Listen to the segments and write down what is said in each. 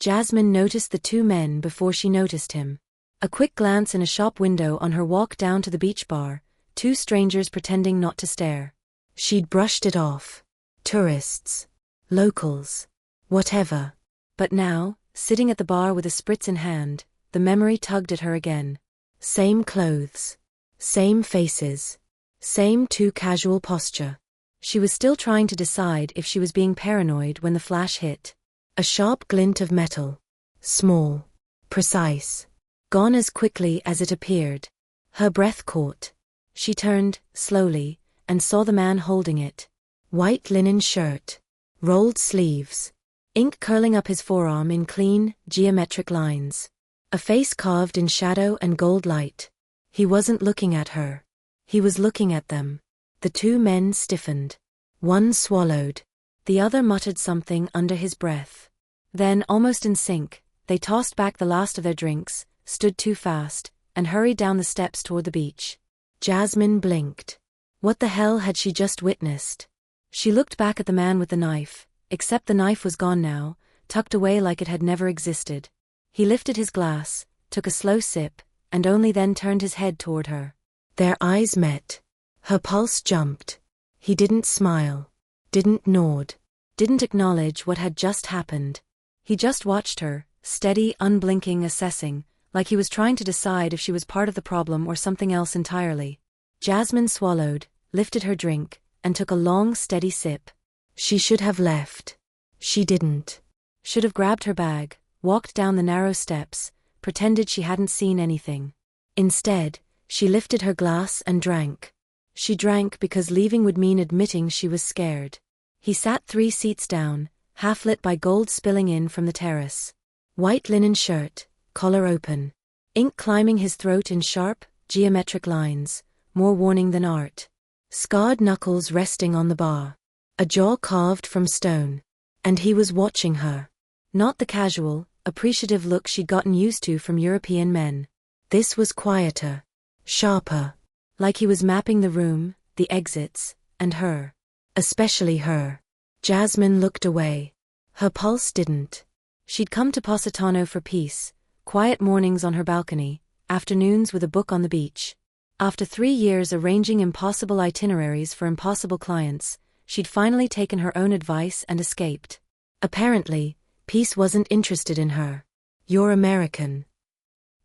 Jasmine noticed the two men before she noticed him. A quick glance in a shop window on her walk down to the beach bar, two strangers pretending not to stare. She'd brushed it off. Tourists. Locals. Whatever. But now, sitting at the bar with a spritz in hand, the memory tugged at her again. Same clothes. Same faces. Same too casual posture. She was still trying to decide if she was being paranoid when the flash hit. A sharp glint of metal. Small. Precise. Gone as quickly as it appeared. Her breath caught. She turned, slowly, and saw the man holding it. White linen shirt. Rolled sleeves. Ink curling up his forearm in clean, geometric lines. A face carved in shadow and gold light. He wasn't looking at her. He was looking at them. The two men stiffened. One swallowed. The other muttered something under his breath. Then, almost in sync, they tossed back the last of their drinks, stood too fast, and hurried down the steps toward the beach. Jasmine blinked. What the hell had she just witnessed? She looked back at the man with the knife, except the knife was gone now, tucked away like it had never existed. He lifted his glass, took a slow sip, and only then turned his head toward her. Their eyes met. Her pulse jumped. He didn't smile. Didn't nod. Didn't acknowledge what had just happened. He just watched her, steady, unblinking, assessing, like he was trying to decide if she was part of the problem or something else entirely. Jasmine swallowed, lifted her drink, and took a long, steady sip. She should have left. She didn't. Should have grabbed her bag, walked down the narrow steps, pretended she hadn't seen anything. Instead, she lifted her glass and drank. She drank because leaving would mean admitting she was scared. He sat 3 seats down, half lit by gold spilling in from the terrace. White linen shirt, collar open. Ink climbing his throat in sharp, geometric lines, more warning than art. Scarred knuckles resting on the bar. A jaw carved from stone. And he was watching her. Not the casual, appreciative look she'd gotten used to from European men. This was quieter. Sharper. Like he was mapping the room, the exits, and her. Especially her. Jasmine looked away. Her pulse didn't. She'd come to Positano for peace, quiet mornings on her balcony, afternoons with a book on the beach. After 3 years arranging impossible itineraries for impossible clients, she'd finally taken her own advice and escaped. Apparently, peace wasn't interested in her. You're American.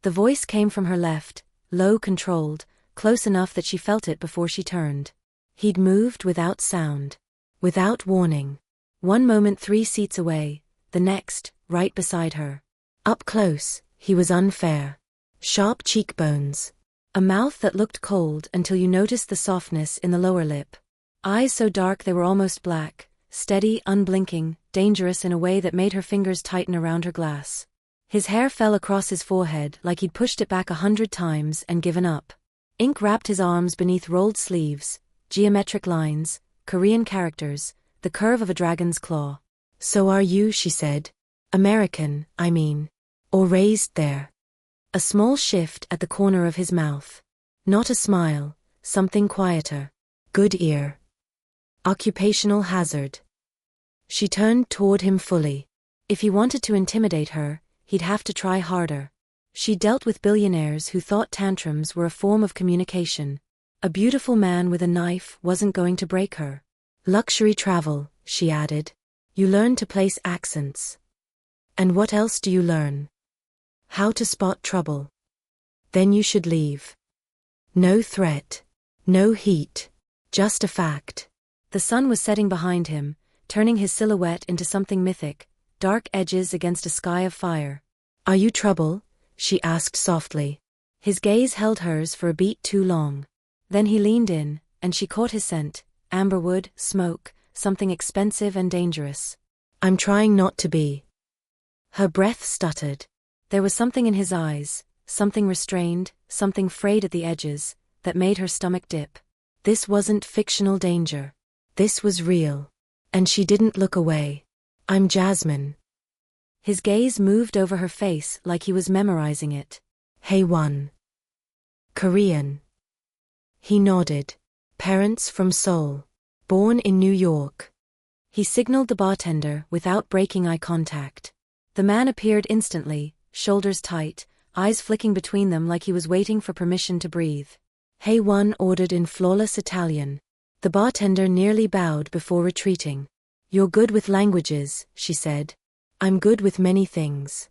The voice came from her left, low, controlled, close enough that she felt it before she turned. He'd moved without sound. Without warning. One moment 3 seats away, the next, right beside her. Up close, he was unfair. Sharp cheekbones. A mouth that looked cold until you noticed the softness in the lower lip. Eyes so dark they were almost black, steady, unblinking, dangerous in a way that made her fingers tighten around her glass. His hair fell across his forehead like he'd pushed it back 100 times and given up. Ink wrapped his arms beneath rolled sleeves, geometric lines, Korean characters, the curve of a dragon's claw. So are you, she said. American, I mean. Or raised there. A small shift at the corner of his mouth. Not a smile, something quieter. Good ear. Occupational hazard. She turned toward him fully. If he wanted to intimidate her, he'd have to try harder. She dealt with billionaires who thought tantrums were a form of communication. A beautiful man with a knife wasn't going to break her. Luxury travel, she added. You learn to place accents. And what else do you learn? How to spot trouble. Then you should leave. No threat. No heat. Just a fact. The sun was setting behind him, turning his silhouette into something mythic, dark edges against a sky of fire. Are you trouble? She asked softly. His gaze held hers for a beat too long. Then he leaned in, and she caught his scent, amberwood, smoke, something expensive and dangerous. I'm trying not to be. Her breath stuttered. There was something in his eyes, something restrained, something frayed at the edges, that made her stomach dip. This wasn't fictional danger. This was real. And she didn't look away. I'm Jasmine. His gaze moved over her face like he was memorizing it. Hey one. Korean. He nodded. Parents from Seoul. Born in New York. He signaled the bartender without breaking eye contact. The man appeared instantly, shoulders tight, eyes flicking between them like he was waiting for permission to breathe. Hey One ordered in flawless Italian. The bartender nearly bowed before retreating. You're good with languages, she said. I'm good with many things.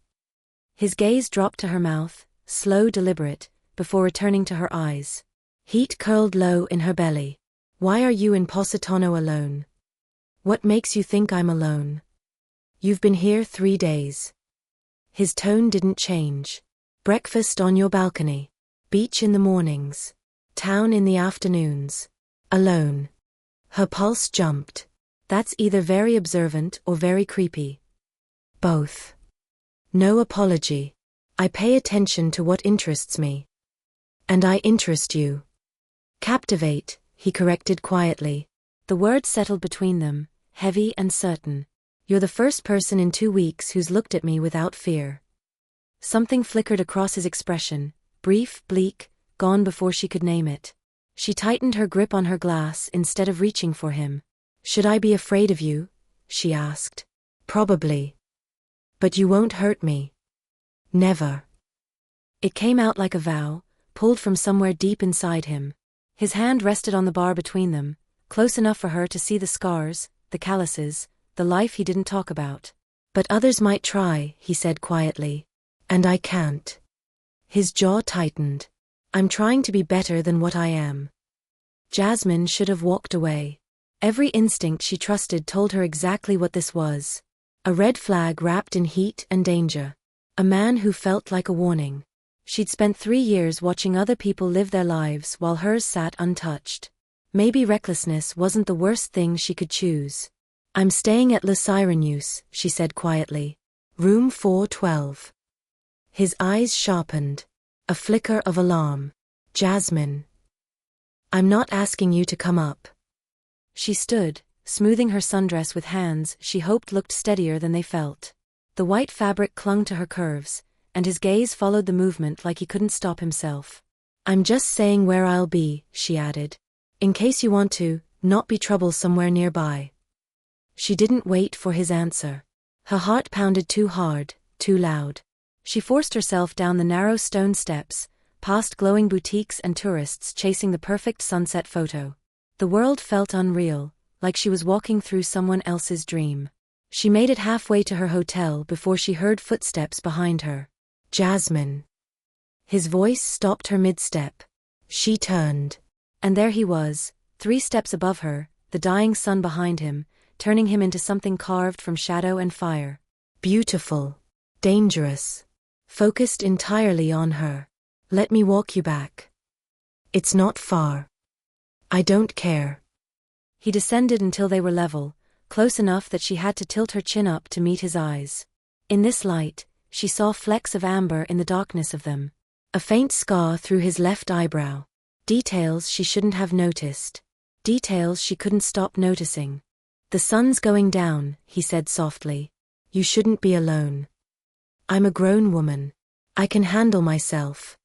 His gaze dropped to her mouth, slow, deliberate, before returning to her eyes. Heat curled low in her belly. Why are you in Positano alone? What makes you think I'm alone? You've been here 3 days. His tone didn't change. Breakfast on your balcony. Beach in the mornings. Town in the afternoons. Alone. Her pulse jumped. That's either very observant or very creepy. Both. No apology. I pay attention to what interests me. And I interest you. Captivate, he corrected quietly. The words settled between them, heavy and certain. You're the first person in 2 weeks who's looked at me without fear. Something flickered across his expression, brief, bleak, gone before she could name it. She tightened her grip on her glass instead of reaching for him. Should I be afraid of you? She asked. Probably. But you won't hurt me. Never. It came out like a vow, pulled from somewhere deep inside him. His hand rested on the bar between them, close enough for her to see the scars, the calluses, the life he didn't talk about. But others might try, he said quietly. And I can't. His jaw tightened. I'm trying to be better than what I am. Jasmine should have walked away. Every instinct she trusted told her exactly what this was. A red flag wrapped in heat and danger. A man who felt like a warning. She'd spent 3 years watching other people live their lives while hers sat untouched. Maybe recklessness wasn't the worst thing she could choose. I'm staying at Le Sirenuse, she said quietly. Room 412. His eyes sharpened. A flicker of alarm. Jasmine. I'm not asking you to come up. She stood, smoothing her sundress with hands she hoped looked steadier than they felt. The white fabric clung to her curves, and his gaze followed the movement like he couldn't stop himself. I'm just saying where I'll be, she added. In case you want to, not be trouble somewhere nearby. She didn't wait for his answer. Her heart pounded too hard, too loud. She forced herself down the narrow stone steps, past glowing boutiques and tourists chasing the perfect sunset photo. The world felt unreal, like she was walking through someone else's dream. She made it halfway to her hotel before she heard footsteps behind her. Jasmine. His voice stopped her mid-step. She turned. And there he was, 3 steps above her, the dying sun behind him, turning him into something carved from shadow and fire. Beautiful. Dangerous. Focused entirely on her. Let me walk you back. It's not far. I don't care. He descended until they were level, close enough that she had to tilt her chin up to meet his eyes. In this light, she saw flecks of amber in the darkness of them. A faint scar through his left eyebrow. Details she shouldn't have noticed. Details she couldn't stop noticing. The sun's going down, he said softly. You shouldn't be alone. I'm a grown woman. I can handle myself.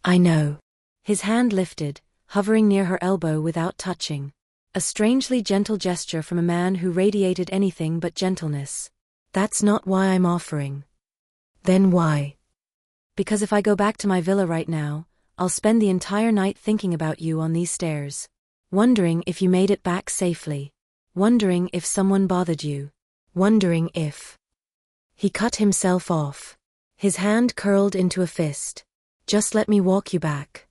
I know. His hand lifted, hovering near her elbow without touching. A strangely gentle gesture from a man who radiated anything but gentleness. That's not why I'm offering. Then why? Because if I go back to my villa right now, I'll spend the entire night thinking about you on these stairs. Wondering if you made it back safely. Wondering if someone bothered you. Wondering if... He cut himself off. His hand curled into a fist. Just let me walk you back.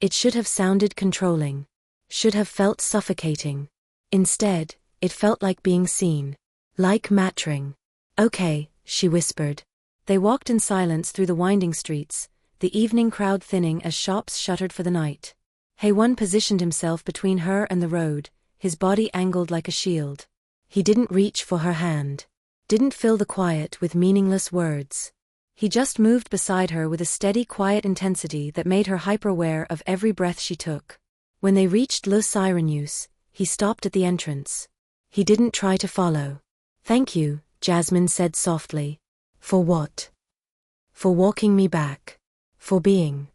It should have sounded controlling. Should have felt suffocating. Instead, it felt like being seen. Like mattering. Okay, she whispered. They walked in silence through the winding streets, the evening crowd thinning as shops shuttered for the night. Haewon positioned himself between her and the road, his body angled like a shield. He didn't reach for her hand. Didn't fill the quiet with meaningless words. He just moved beside her with a steady quiet intensity that made her hyper-aware of every breath she took. When they reached Le Sirenuse, he stopped at the entrance. He didn't try to follow. Thank you, Jasmine said softly. For what? For walking me back. For being.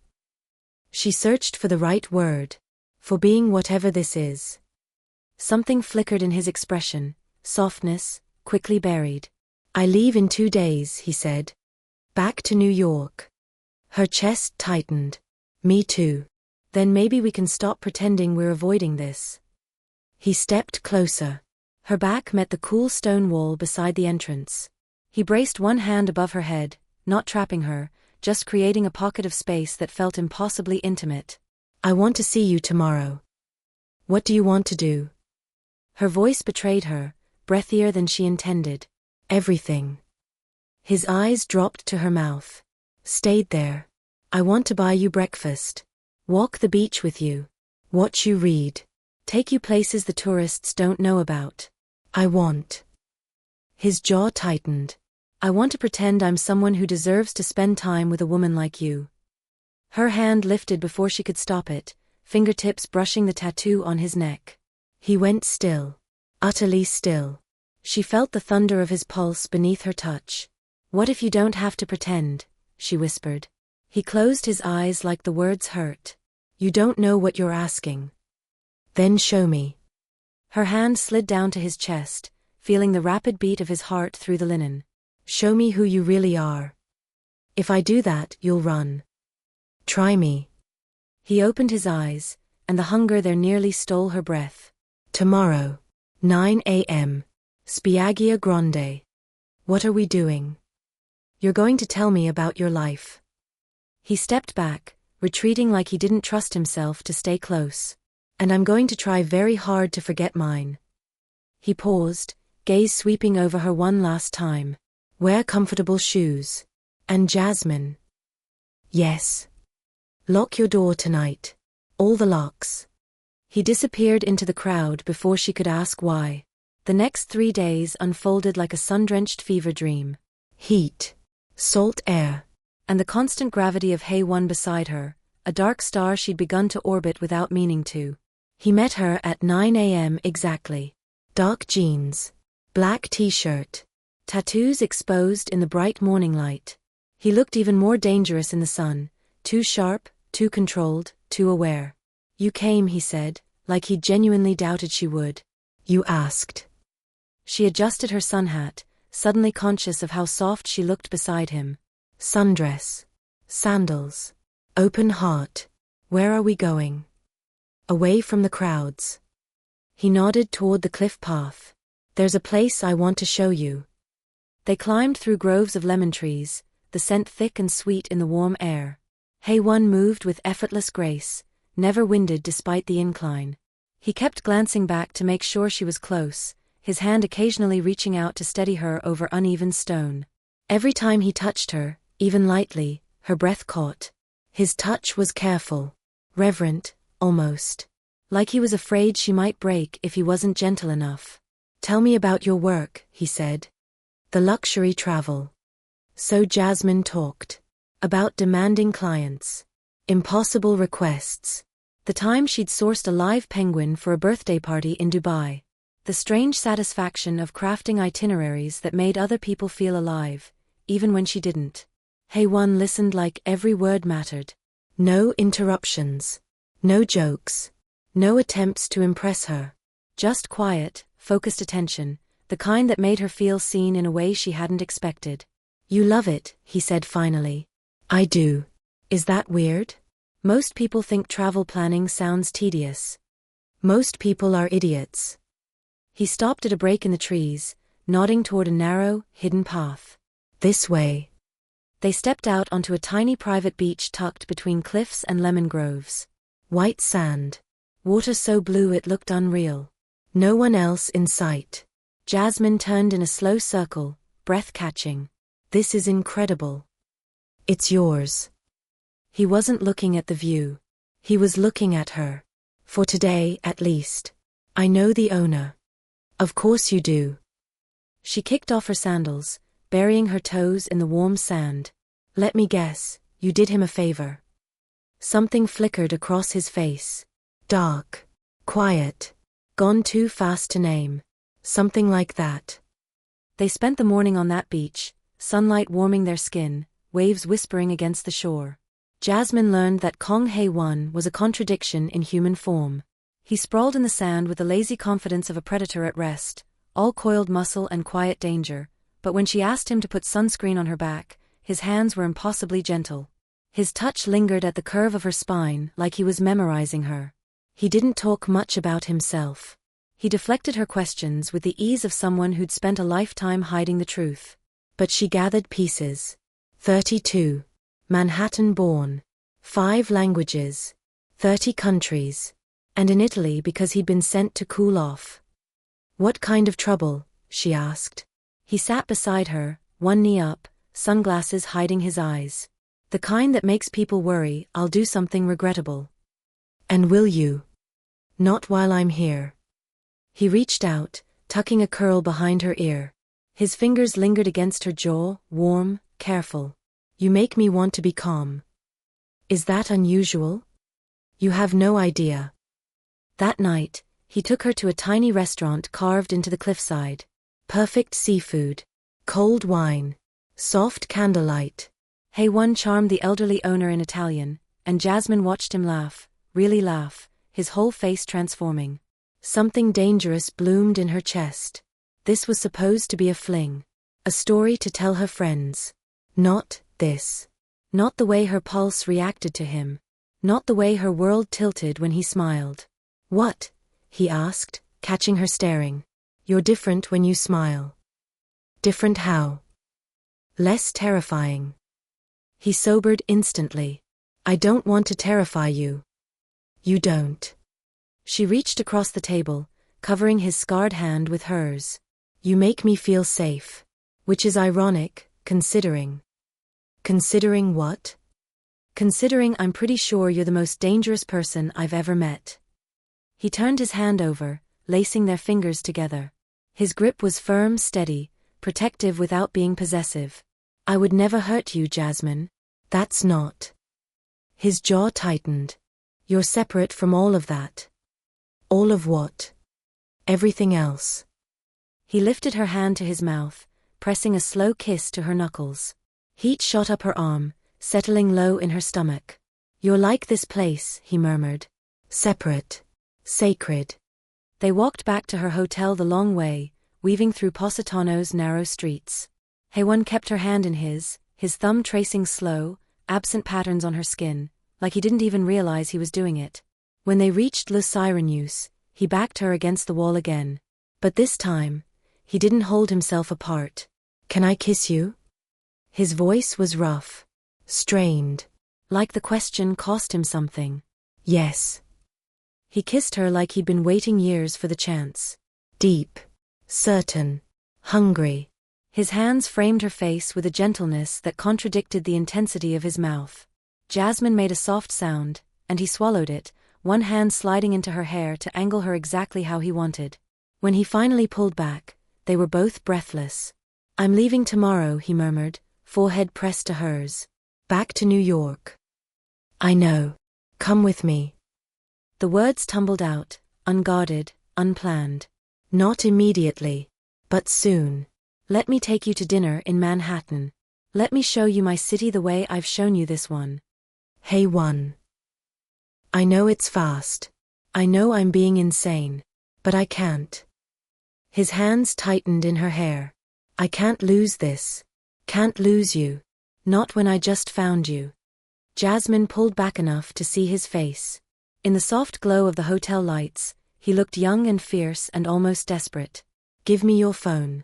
She searched for the right word. For being whatever this is. Something flickered in his expression, softness, quickly buried. I leave in 2 days, he said. Back to New York. Her chest tightened. Me too. Then maybe we can stop pretending we're avoiding this. He stepped closer. Her back met the cool stone wall beside the entrance. He braced one hand above her head, not trapping her, just creating a pocket of space that felt impossibly intimate. I want to see you tomorrow. What do you want to do? Her voice betrayed her, breathier than she intended. Everything. His eyes dropped to her mouth. Stayed there. I want to buy you breakfast. Walk the beach with you. Watch you read. Take you places the tourists don't know about. I want. His jaw tightened. I want to pretend I'm someone who deserves to spend time with a woman like you. Her hand lifted before she could stop it, fingertips brushing the tattoo on his neck. He went still. Utterly still. She felt the thunder of his pulse beneath her touch. What if you don't have to pretend, she whispered. He closed his eyes like the words hurt. You don't know what you're asking. Then show me. Her hand slid down to his chest, feeling the rapid beat of his heart through the linen. Show me who you really are. If I do that, you'll run. Try me. He opened his eyes, and the hunger there nearly stole her breath. Tomorrow. 9 a.m. Spiaggia Grande. What are we doing? You're going to tell me about your life. He stepped back, retreating like he didn't trust himself to stay close. And I'm going to try very hard to forget mine. He paused, gaze sweeping over her one last time. Wear comfortable shoes. And Jasmine. Yes. Lock your door tonight. All the locks. He disappeared into the crowd before she could ask why. The next 3 days unfolded like a sun-drenched fever dream. Heat. Salt air. And the constant gravity of Hay-1 beside her, a dark star she'd begun to orbit without meaning to. He met her at 9 a.m. exactly. Dark jeans. Black t-shirt. Tattoos exposed in the bright morning light. He looked even more dangerous in the sun, too sharp, too controlled, too aware. You came, he said, like he genuinely doubted she would. You asked. She adjusted her sun hat, suddenly conscious of how soft she looked beside him. Sundress. Sandals. Open heart. Where are we going? Away from the crowds. He nodded toward the cliff path. There's a place I want to show you. They climbed through groves of lemon trees, the scent thick and sweet in the warm air. Hay-1 moved with effortless grace, never winded despite the incline. He kept glancing back to make sure she was close, his hand occasionally reaching out to steady her over uneven stone. Every time he touched her, even lightly, her breath caught. His touch was careful, reverent, almost. Like he was afraid she might break if he wasn't gentle enough. Tell me about your work, he said. The luxury travel. So Jasmine talked. About demanding clients. Impossible requests. The time she'd sourced a live penguin for a birthday party in Dubai. The strange satisfaction of crafting itineraries that made other people feel alive, even when she didn't. Hay-1 listened like every word mattered. No interruptions. No jokes. No attempts to impress her. Just quiet, focused attention, the kind that made her feel seen in a way she hadn't expected. You love it, he said finally. I do. Is that weird? Most people think travel planning sounds tedious. Most people are idiots. He stopped at a break in the trees, nodding toward a narrow, hidden path. This way. They stepped out onto a tiny private beach tucked between cliffs and lemon groves. White sand. Water so blue it looked unreal. No one else in sight. Jasmine turned in a slow circle, breath-catching. This is incredible. It's yours. He wasn't looking at the view. He was looking at her. For today, at least. I know the owner. Of course you do. She kicked off her sandals, burying her toes in the warm sand. Let me guess, you did him a favor. Something flickered across his face. Dark. Quiet. Gone too fast to name. Something like that. They spent the morning on that beach, sunlight warming their skin, waves whispering against the shore. Jasmine learned that Kong Hay-1 was a contradiction in human form. He sprawled in the sand with the lazy confidence of a predator at rest, all coiled muscle and quiet danger, but when she asked him to put sunscreen on her back, his hands were impossibly gentle. His touch lingered at the curve of her spine like he was memorizing her. He didn't talk much about himself. He deflected her questions with the ease of someone who'd spent a lifetime hiding the truth. But she gathered pieces. 32. Manhattan born. 5 languages. 30 countries. And in Italy because he'd been sent to cool off. What kind of trouble? She asked. He sat beside her, one knee up, sunglasses hiding his eyes. The kind that makes people worry I'll do something regrettable. And will you? Not while I'm here. He reached out, tucking a curl behind her ear. His fingers lingered against her jaw, warm, careful. You make me want to be calm. Is that unusual? You have no idea. That night, he took her to a tiny restaurant carved into the cliffside. Perfect seafood. Cold wine. Soft candlelight. Heir charmed the elderly owner in Italian, and Jasmine watched him laugh, really laugh, his whole face transforming. Something dangerous bloomed in her chest. This was supposed to be a fling. A story to tell her friends. Not this. Not the way her pulse reacted to him. Not the way her world tilted when he smiled. What? He asked, catching her staring. You're different when you smile. Different how? Less terrifying. He sobered instantly. I don't want to terrify you. You don't. She reached across the table, covering his scarred hand with hers. You make me feel safe. Which is ironic, considering. Considering what? Considering I'm pretty sure you're the most dangerous person I've ever met. He turned his hand over, lacing their fingers together. His grip was firm, steady, protective without being possessive. I would never hurt you, Jasmine. That's not. His jaw tightened. You're separate from all of that. All of what? Everything else. He lifted her hand to his mouth, pressing a slow kiss to her knuckles. Heat shot up her arm, settling low in her stomach. You're like this place, he murmured. Separate. Sacred. They walked back to her hotel the long way, weaving through Positano's narrow streets. Heir kept her hand in his thumb tracing slow, absent patterns on her skin, like he didn't even realize he was doing it. When they reached Le Sirenuse, he backed her against the wall again. But this time, he didn't hold himself apart. Can I kiss you? His voice was rough. Strained. Like the question cost him something. Yes. He kissed her like he'd been waiting years for the chance. Deep. Certain. Hungry. His hands framed her face with a gentleness that contradicted the intensity of his mouth. Jasmine made a soft sound, and he swallowed it, one hand sliding into her hair to angle her exactly how he wanted. When he finally pulled back, they were both breathless. I'm leaving tomorrow, he murmured, forehead pressed to hers. Back to New York. I know. Come with me. The words tumbled out, unguarded, unplanned. Not immediately. But soon. Let me take you to dinner in Manhattan. Let me show you my city the way I've shown you this one. Hey one. I know it's fast. I know I'm being insane. But I can't. His hands tightened in her hair. I can't lose this. Can't lose you. Not when I just found you. Jasmine pulled back enough to see his face. In the soft glow of the hotel lights, he looked young and fierce and almost desperate. Give me your phone.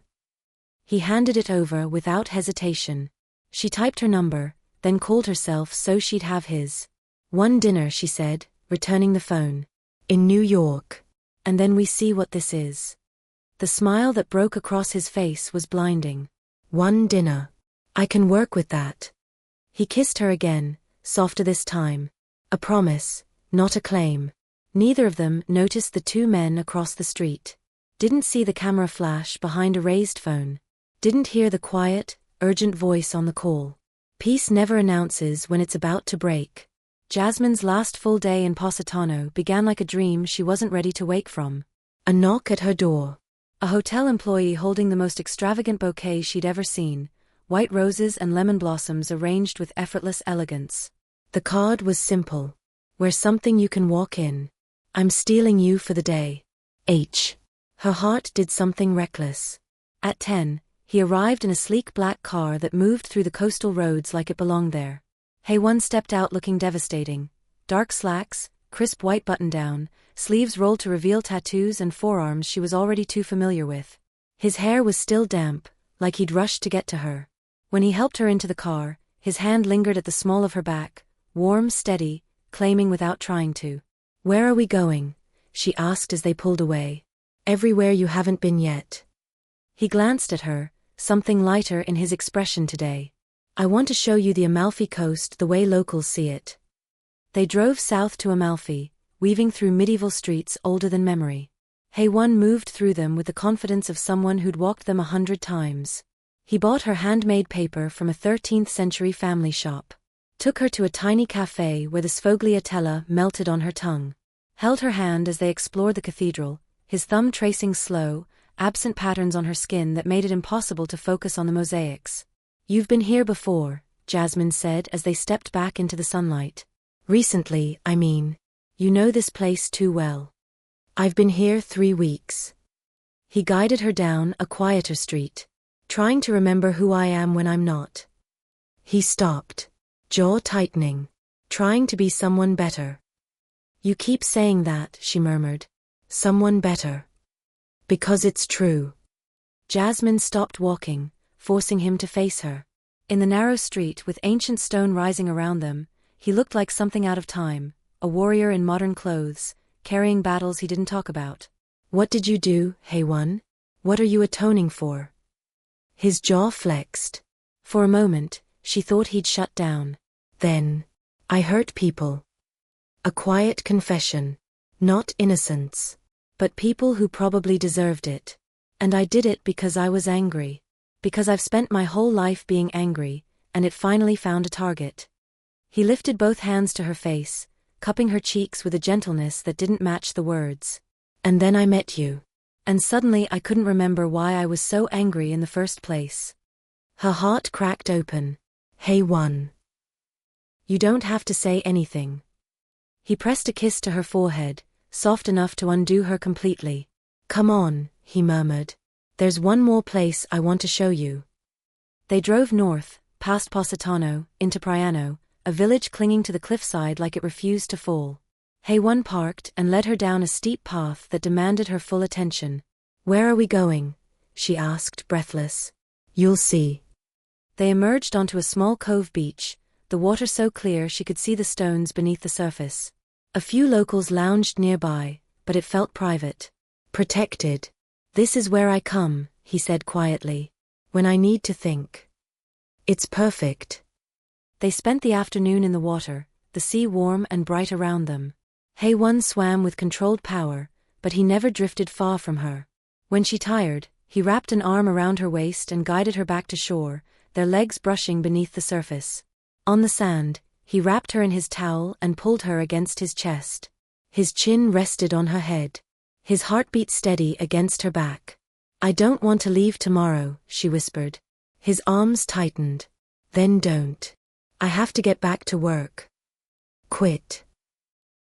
He handed it over without hesitation. She typed her number, then called herself so she'd have his. One dinner, she said, returning the phone. In New York. And then we see what this is. The smile that broke across his face was blinding. One dinner. I can work with that. He kissed her again, softer this time. A promise, not a claim. Neither of them noticed the 2 men across the street. Didn't see the camera flash behind a raised phone. Didn't hear the quiet, urgent voice on the call. Peace never announces when it's about to break. Jasmine's last full day in Positano began like a dream she wasn't ready to wake from. A knock at her door. A hotel employee holding the most extravagant bouquet she'd ever seen, white roses and lemon blossoms arranged with effortless elegance. The card was simple. We're something you can walk in. I'm stealing you for the day. H. Her heart did something reckless. At 10, He arrived in a sleek black car that moved through the coastal roads like it belonged there. Hae-won stepped out looking devastating. Dark slacks, crisp white button-down, sleeves rolled to reveal tattoos and forearms she was already too familiar with. His hair was still damp, like he'd rushed to get to her. When he helped her into the car, his hand lingered at the small of her back, warm, steady, claiming without trying to. "Where are we going?" she asked as they pulled away. "Everywhere you haven't been yet." He glanced at her, something lighter in his expression today. "I want to show you the Amalfi Coast the way locals see it." They drove south to Amalfi, weaving through medieval streets older than memory. Hae-won moved through them with the confidence of someone who'd walked them 100 times. He bought her handmade paper from a 13th-century family shop. Took her to a tiny cafe where the sfogliatella melted on her tongue. Held her hand as they explored the cathedral, his thumb tracing slow, absent patterns on her skin that made it impossible to focus on the mosaics. "You've been here before," Jasmine said as they stepped back into the sunlight. "Recently, I mean. You know this place too well." "I've been here 3 weeks." He guided her down a quieter street. "Trying to remember who I am when I'm not." He stopped, jaw tightening. "Trying to be someone better." "You keep saying that," she murmured. "Someone better." "Because it's true." Jasmine stopped walking, forcing him to face her. In the narrow street with ancient stone rising around them, he looked like something out of time, a warrior in modern clothes, carrying battles he didn't talk about. "What did you do, Hae-won? What are you atoning for?" His jaw flexed. For a moment, she thought he'd shut down. Then, "I hurt people." A quiet confession. Not innocence. But people who probably deserved it. "And I did it because I was angry. Because I've spent my whole life being angry, and it finally found a target." He lifted both hands to her face, cupping her cheeks with a gentleness that didn't match the words. "And then I met you. And suddenly I couldn't remember why I was so angry in the first place." Her heart cracked open. "Hae-won. You don't have to say anything." He pressed a kiss to her forehead, soft enough to undo her completely. "Come on," he murmured. "There's one more place I want to show you." They drove north, past Positano, into Priano, a village clinging to the cliffside like it refused to fall. Hae-won parked and led her down a steep path that demanded her full attention. "Where are we going?" she asked, breathless. "You'll see." They emerged onto a small cove beach, the water so clear she could see the stones beneath the surface. A few locals lounged nearby, but it felt private. "Protected. This is where I come," he said quietly. "When I need to think. It's perfect." They spent the afternoon in the water, the sea warm and bright around them. Hae-won swam with controlled power, but he never drifted far from her. When she tired, he wrapped an arm around her waist and guided her back to shore, their legs brushing beneath the surface. On the sand, he wrapped her in his towel and pulled her against his chest. His chin rested on her head. His heartbeat steady against her back. "I don't want to leave tomorrow," she whispered. His arms tightened. "Then don't. I have to get back to work." "Quit."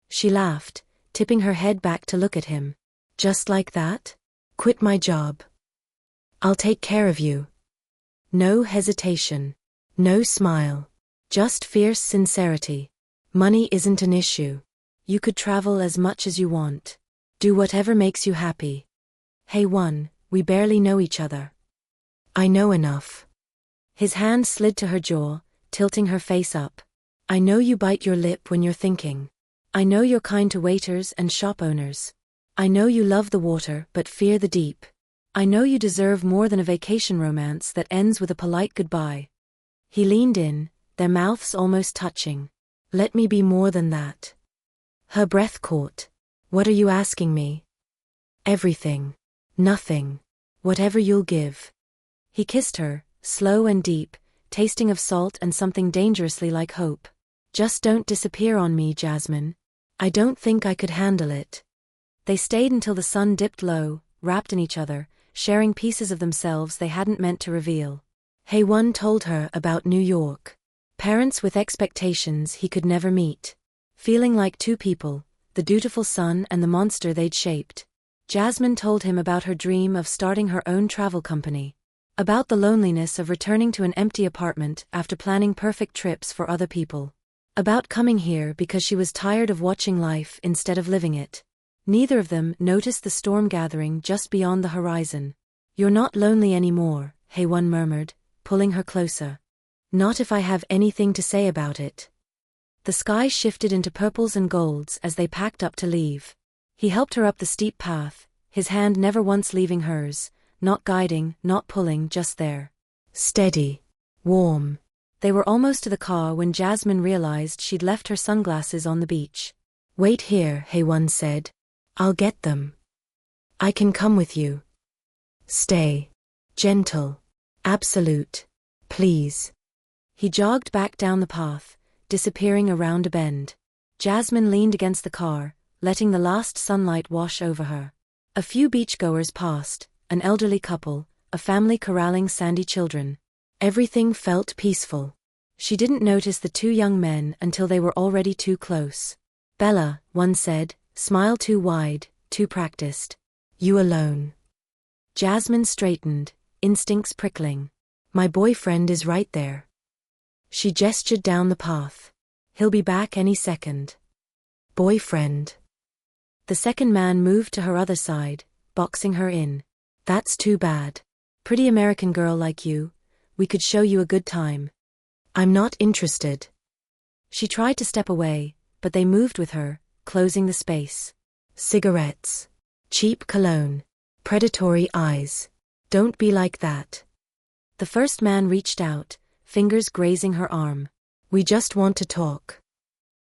She laughed, tipping her head back to look at him. "Just like that? Quit my job. I'll take care of you." No hesitation. No smile. Just fierce sincerity. "Money isn't an issue. You could travel as much as you want. Do whatever makes you happy." "Hae-won, we barely know each other." "I know enough." His hand slid to her jaw, tilting her face up. "I know you bite your lip when you're thinking. I know you're kind to waiters and shop owners. I know you love the water but fear the deep. I know you deserve more than a vacation romance that ends with a polite goodbye." He leaned in, their mouths almost touching. "Let me be more than that." Her breath caught. "What are you asking me?" "Everything. Nothing. Whatever you'll give." He kissed her, slow and deep, tasting of salt and something dangerously like hope. "Just don't disappear on me, Jasmine. I don't think I could handle it." They stayed until the sun dipped low, wrapped in each other, sharing pieces of themselves they hadn't meant to reveal. Hae-won told her about New York. Parents with expectations he could never meet. Feeling like two people, the dutiful son and the monster they'd shaped. Jasmine told him about her dream of starting her own travel company. About the loneliness of returning to an empty apartment after planning perfect trips for other people. About coming here because she was tired of watching life instead of living it. Neither of them noticed the storm gathering just beyond the horizon. "You're not lonely anymore," Haewon murmured, pulling her closer. "Not if I have anything to say about it." The sky shifted into purples and golds as they packed up to leave. He helped her up the steep path, his hand never once leaving hers, not guiding, not pulling, just there. Steady. Warm. They were almost to the car when Jasmine realized she'd left her sunglasses on the beach. "Wait here," Haewon said. "I'll get them. I can come with you." "Stay. Gentle. Absolute. Please." He jogged back down the path, disappearing around a bend. Jasmine leaned against the car, letting the last sunlight wash over her. A few beachgoers passed, an elderly couple, a family corralling sandy children. Everything felt peaceful. She didn't notice the two young men until they were already too close. "Bella," one said, smile too wide, too practiced. "You alone?" Jasmine straightened, instincts prickling. "My boyfriend is right there." She gestured down the path. "He'll be back any second." "Boyfriend?" The second man moved to her other side, boxing her in. "That's too bad. Pretty American girl like you, we could show you a good time." "I'm not interested." She tried to step away, but they moved with her, closing the space. "Cigarettes. Cheap cologne. Predatory eyes. Don't be like that." The first man reached out, fingers grazing her arm. "We just want to talk."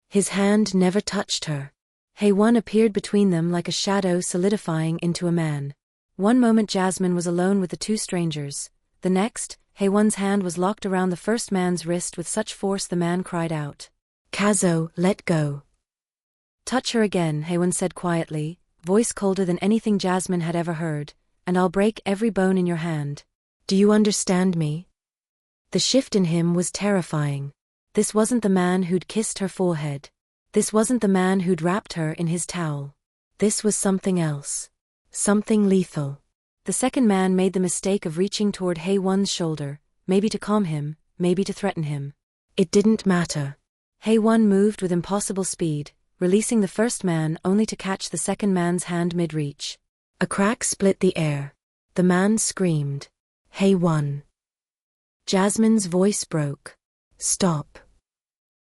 His hand never touched her. Haewon appeared between them like a shadow solidifying into a man. One moment Jasmine was alone with the two strangers. The next, Haewon's hand was locked around the first man's wrist with such force the man cried out. "Kazo, let go." "Touch her again," Haewon said quietly, voice colder than anything Jasmine had ever heard, "and I'll break every bone in your hand. Do you understand me?" The shift in him was terrifying. This wasn't the man who'd kissed her forehead. This wasn't the man who'd wrapped her in his towel. This was something else. Something lethal. The second man made the mistake of reaching toward Haewon's shoulder, maybe to calm him, maybe to threaten him. It didn't matter. Haewon moved with impossible speed, releasing the first man only to catch the second man's hand mid-reach. A crack split the air. The man screamed. "Haewon." Jasmine's voice broke. "Stop."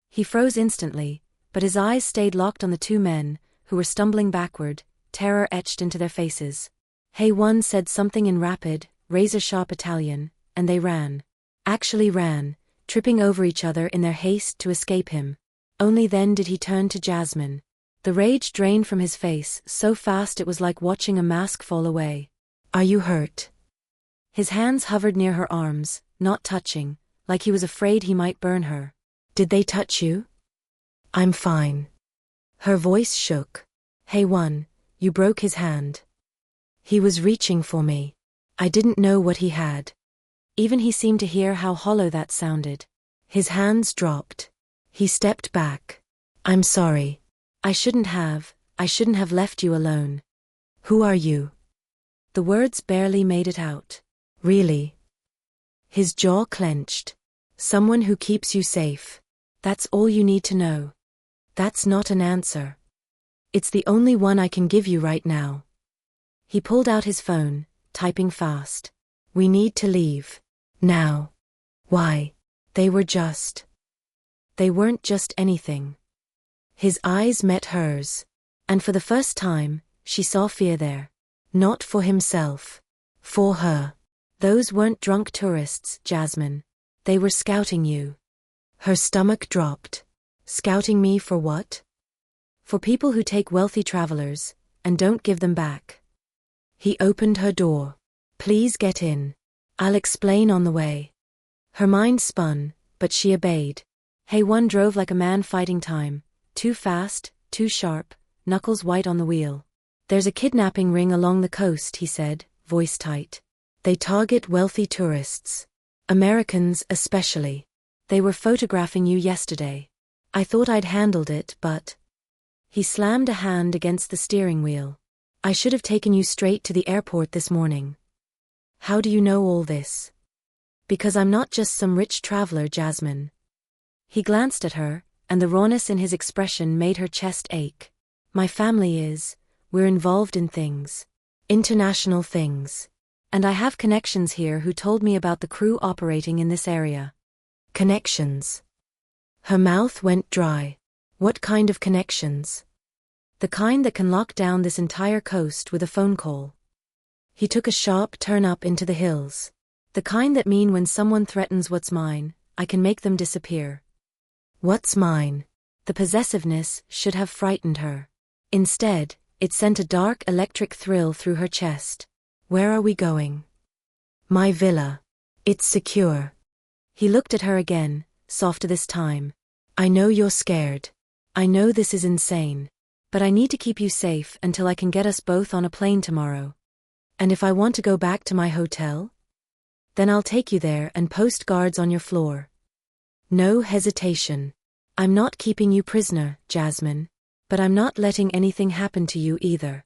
He froze instantly, but his eyes stayed locked on the two men, who were stumbling backward, terror etched into their faces. Haewon said something in rapid, razor-sharp Italian, and they ran. Actually ran, tripping over each other in their haste to escape him. Only then did he turn to Jasmine. The rage drained from his face so fast it was like watching a mask fall away. "Are you hurt?" His hands hovered near her arms, not touching, like he was afraid he might burn her. "Did they touch you?" "I'm fine." Her voice shook. "Haewon, you broke his hand." "He was reaching for me. I didn't know what he had." Even he seemed to hear how hollow that sounded. His hands dropped. He stepped back. "I'm sorry. I shouldn't have left you alone." "Who are you?" The words barely made it out. "Really?" His jaw clenched. "Someone who keeps you safe. That's all you need to know." "That's not an answer. It's the only one I can give you right now." He pulled out his phone, typing fast. "We need to leave. Now." "Why?" They weren't just anything. His eyes met hers. And for the first time, she saw fear there. Not for himself. For her. "Those weren't drunk tourists, Jasmine. They were scouting you." Her stomach dropped. "Scouting me for what?" "For people who take wealthy travelers, and don't give them back." He opened her door. "Please get in. I'll explain on the way." Her mind spun, but she obeyed. Haewon drove like a man fighting time, too fast, too sharp, knuckles white on the wheel. "There's a kidnapping ring along the coast," he said, voice tight. "They target wealthy tourists. Americans especially. They were photographing you yesterday. I thought I'd handled it, but..." He slammed a hand against the steering wheel. "I should have taken you straight to the airport this morning." How do you know all this? Because I'm not just some rich traveler, Jasmine. He glanced at her, and the rawness in his expression made her chest ache. My family is, we're involved in things. International things. And I have connections here who told me about the crew operating in this area. Connections. Her mouth went dry. What kind of connections? The kind that can lock down this entire coast with a phone call. He took a sharp turn up into the hills. The kind that mean when someone threatens what's mine, I can make them disappear. What's mine? The possessiveness should have frightened her. Instead, it sent a dark electric thrill through her chest. Where are we going? My villa. It's secure. He looked at her again, softer this time. I know you're scared. I know this is insane. But I need to keep you safe until I can get us both on a plane tomorrow. And if I want to go back to my hotel? Then I'll take you there and post guards on your floor. No hesitation. I'm not keeping you prisoner, Jasmine. But I'm not letting anything happen to you either.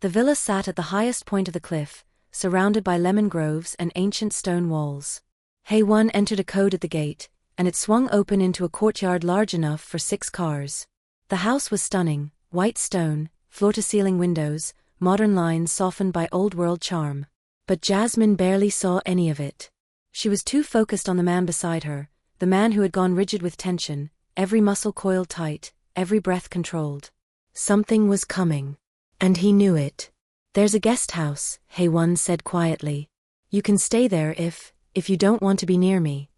The villa sat at the highest point of the cliff, surrounded by lemon groves and ancient stone walls. Hei-1 entered a code at the gate, and it swung open into a courtyard large enough for 6 cars. The house was stunning, white stone, floor-to-ceiling windows, modern lines softened by old-world charm. But Jasmine barely saw any of it. She was too focused on the man beside her, the man who had gone rigid with tension, every muscle coiled tight, every breath controlled. Something was coming. And he knew it. There's a guest house, Hei-1 said quietly. You can stay there if you don't want to be near me.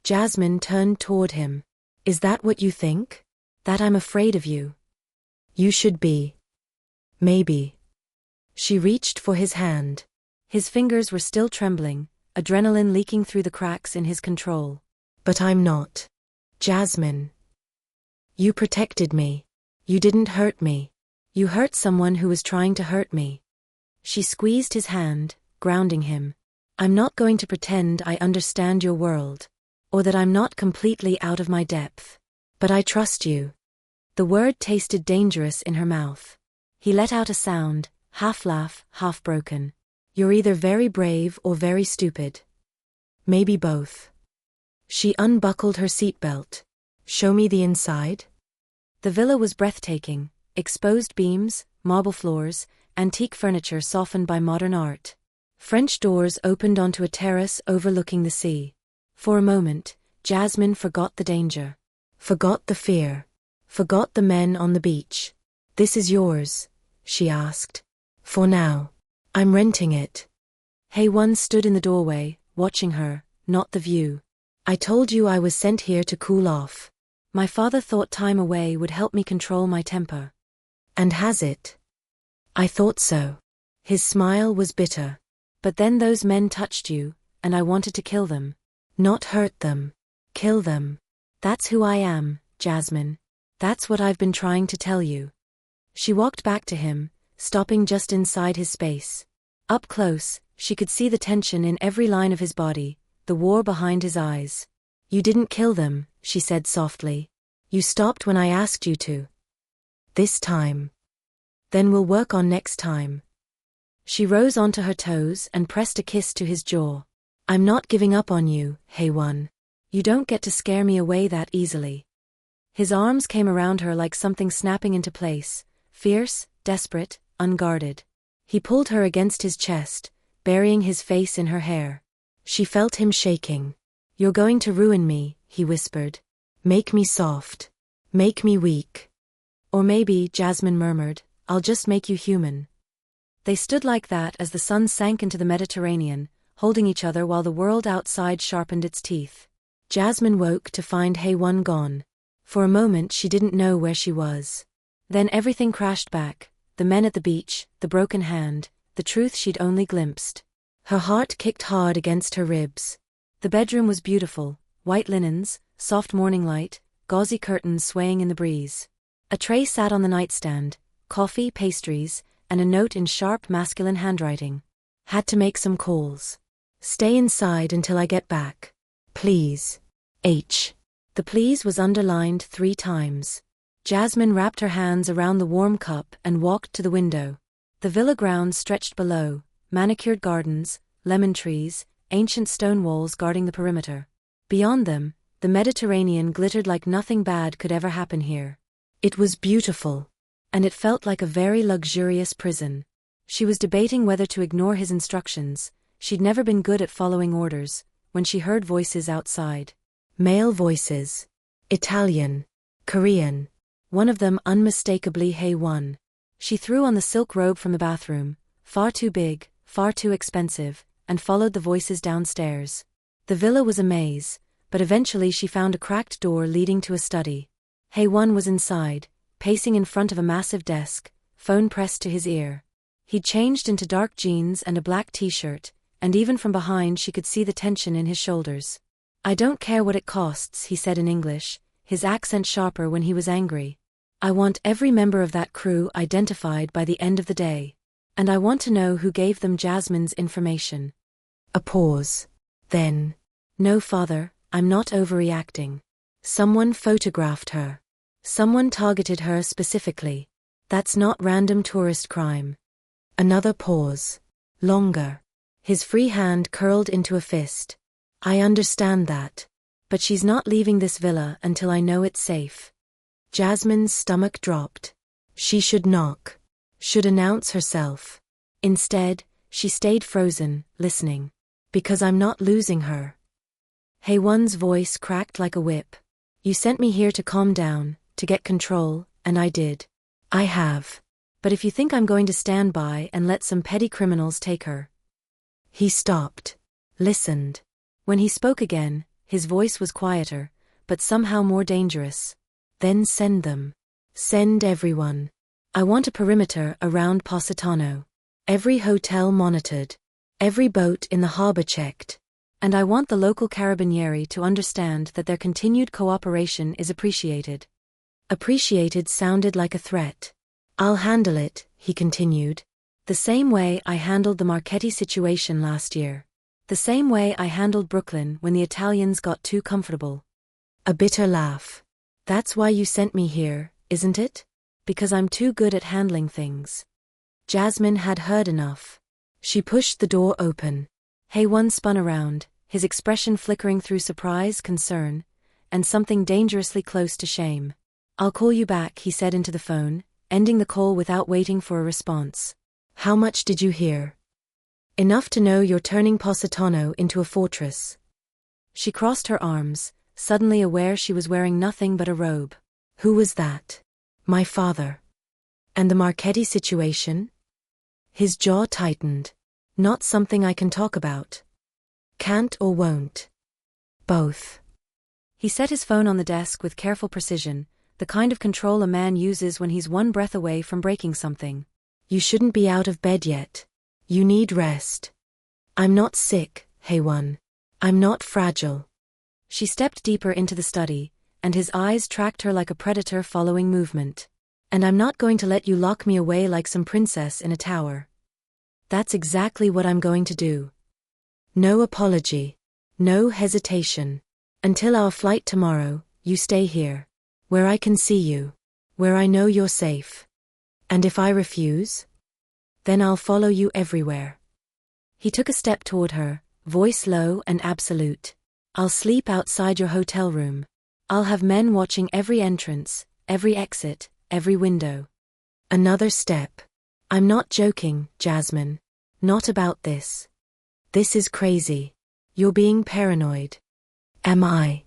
Jasmine turned toward him. Is that what you think? That I'm afraid of you? You should be. Maybe. She reached for his hand. His fingers were still trembling, adrenaline leaking through the cracks in his control. But I'm not. Jasmine. You protected me. You didn't hurt me. You hurt someone who was trying to hurt me. She squeezed his hand, grounding him. I'm not going to pretend I understand your world. Or that I'm not completely out of my depth. But I trust you. The word tasted dangerous in her mouth. He let out a sound, half laugh, half broken. You're either very brave or very stupid. Maybe both. She unbuckled her seatbelt. Show me the inside? The villa was breathtaking, exposed beams, marble floors, antique furniture softened by modern art. French doors opened onto a terrace overlooking the sea. For a moment, Jasmine forgot the danger. Forgot the fear. Forgot the men on the beach. This is yours, she asked. For now. I'm renting it. Hei-1 stood in the doorway, watching her, not the view. I told you I was sent here to cool off. My father thought time away would help me control my temper. And has it? I thought so. His smile was bitter. But then those men touched you, and I wanted to kill them. Not hurt them. Kill them. That's who I am, Jasmine. That's what I've been trying to tell you. She walked back to him, stopping just inside his space. Up close, she could see the tension in every line of his body, the war behind his eyes. You didn't kill them, she said softly. You stopped when I asked you to. This time. Then we'll work on next time. She rose onto her toes and pressed a kiss to his jaw. I'm not giving up on you, Hei-1. You don't get to scare me away that easily. His arms came around her like something snapping into place, fierce, desperate, unguarded. He pulled her against his chest, burying his face in her hair. She felt him shaking. You're going to ruin me, he whispered. Make me soft. Make me weak. Or maybe, Jasmine murmured, I'll just make you human. They stood like that as the sun sank into the Mediterranean, holding each other while the world outside sharpened its teeth. Jasmine woke to find Hei-1 gone. For a moment she didn't know where she was. Then everything crashed back, the men at the beach, the broken hand, the truth she'd only glimpsed. Her heart kicked hard against her ribs. The bedroom was beautiful, white linens, soft morning light, gauzy curtains swaying in the breeze. A tray sat on the nightstand, coffee, pastries, and a note in sharp masculine handwriting. Had to make some calls. Stay inside until I get back. Please. H. The please was underlined 3 times. Jasmine wrapped her hands around the warm cup and walked to the window. The villa grounds stretched below, manicured gardens, lemon trees, ancient stone walls guarding the perimeter. Beyond them, the Mediterranean glittered like nothing bad could ever happen here. It was beautiful. And it felt like a very luxurious prison. She was debating whether to ignore his instructions. She'd never been good at following orders, when she heard voices outside. Male voices. Italian. Korean. One of them unmistakably heir. She threw on the silk robe from the bathroom, far too big, far too expensive, and followed the voices downstairs. The villa was a maze, but eventually she found a cracked door leading to a study. Heir was inside, pacing in front of a massive desk, phone pressed to his ear. He'd changed into dark jeans and a black t-shirt, and even from behind she could see the tension in his shoulders. "I don't care what it costs," he said in English, his accent sharper when he was angry. "I want every member of that crew identified by the end of the day. And I want to know who gave them Jasmine's information." A pause. Then, "No, father, I'm not overreacting. Someone photographed her. Someone targeted her specifically. That's not random tourist crime." Another pause. Longer. His free hand curled into a fist. "I understand that. But she's not leaving this villa until I know it's safe." Jasmine's stomach dropped. She should knock. Should announce herself. Instead, she stayed frozen, listening. "Because I'm not losing her." Heir's voice cracked like a whip. "You sent me here to calm down, to get control, and I did. I have. But if you think I'm going to stand by and let some petty criminals take her." He stopped. Listened. When he spoke again, his voice was quieter, but somehow more dangerous. "Then send them. Send everyone. I want a perimeter around Positano. Every hotel monitored. Every boat in the harbor checked. And I want the local carabinieri to understand that their continued cooperation is appreciated." Appreciated sounded like a threat. "I'll handle it," he continued. "The same way I handled the Marchetti situation last year. The same way I handled Brooklyn when the Italians got too comfortable." A bitter laugh. "That's why you sent me here, isn't it? Because I'm too good at handling things." Jasmine had heard enough. She pushed the door open. Heir spun around, his expression flickering through surprise, concern, and something dangerously close to shame. "I'll call you back," he said into the phone, ending the call without waiting for a response. "How much did you hear?" "Enough to know you're turning Positano into a fortress." She crossed her arms, suddenly aware she was wearing nothing but a robe. "Who was that?" "My father." "And the Marchetti situation?" His jaw tightened. "Not something I can talk about." "Can't or won't?" "Both." He set his phone on the desk with careful precision, the kind of control a man uses when he's one breath away from breaking something. "You shouldn't be out of bed yet. You need rest." "I'm not sick, Heir. I'm not fragile." She stepped deeper into the study, and his eyes tracked her like a predator following movement. "And I'm not going to let you lock me away like some princess in a tower." "That's exactly what I'm going to do." No apology. No hesitation. "Until our flight tomorrow, you stay here. Where I can see you. Where I know you're safe. And if I refuse? Then I'll follow you everywhere." He took a step toward her, voice low and absolute. "I'll sleep outside your hotel room. I'll have men watching every entrance, every exit, every window." Another step. "I'm not joking, Jasmine. Not about this. This is crazy. You're being paranoid." "Am I?"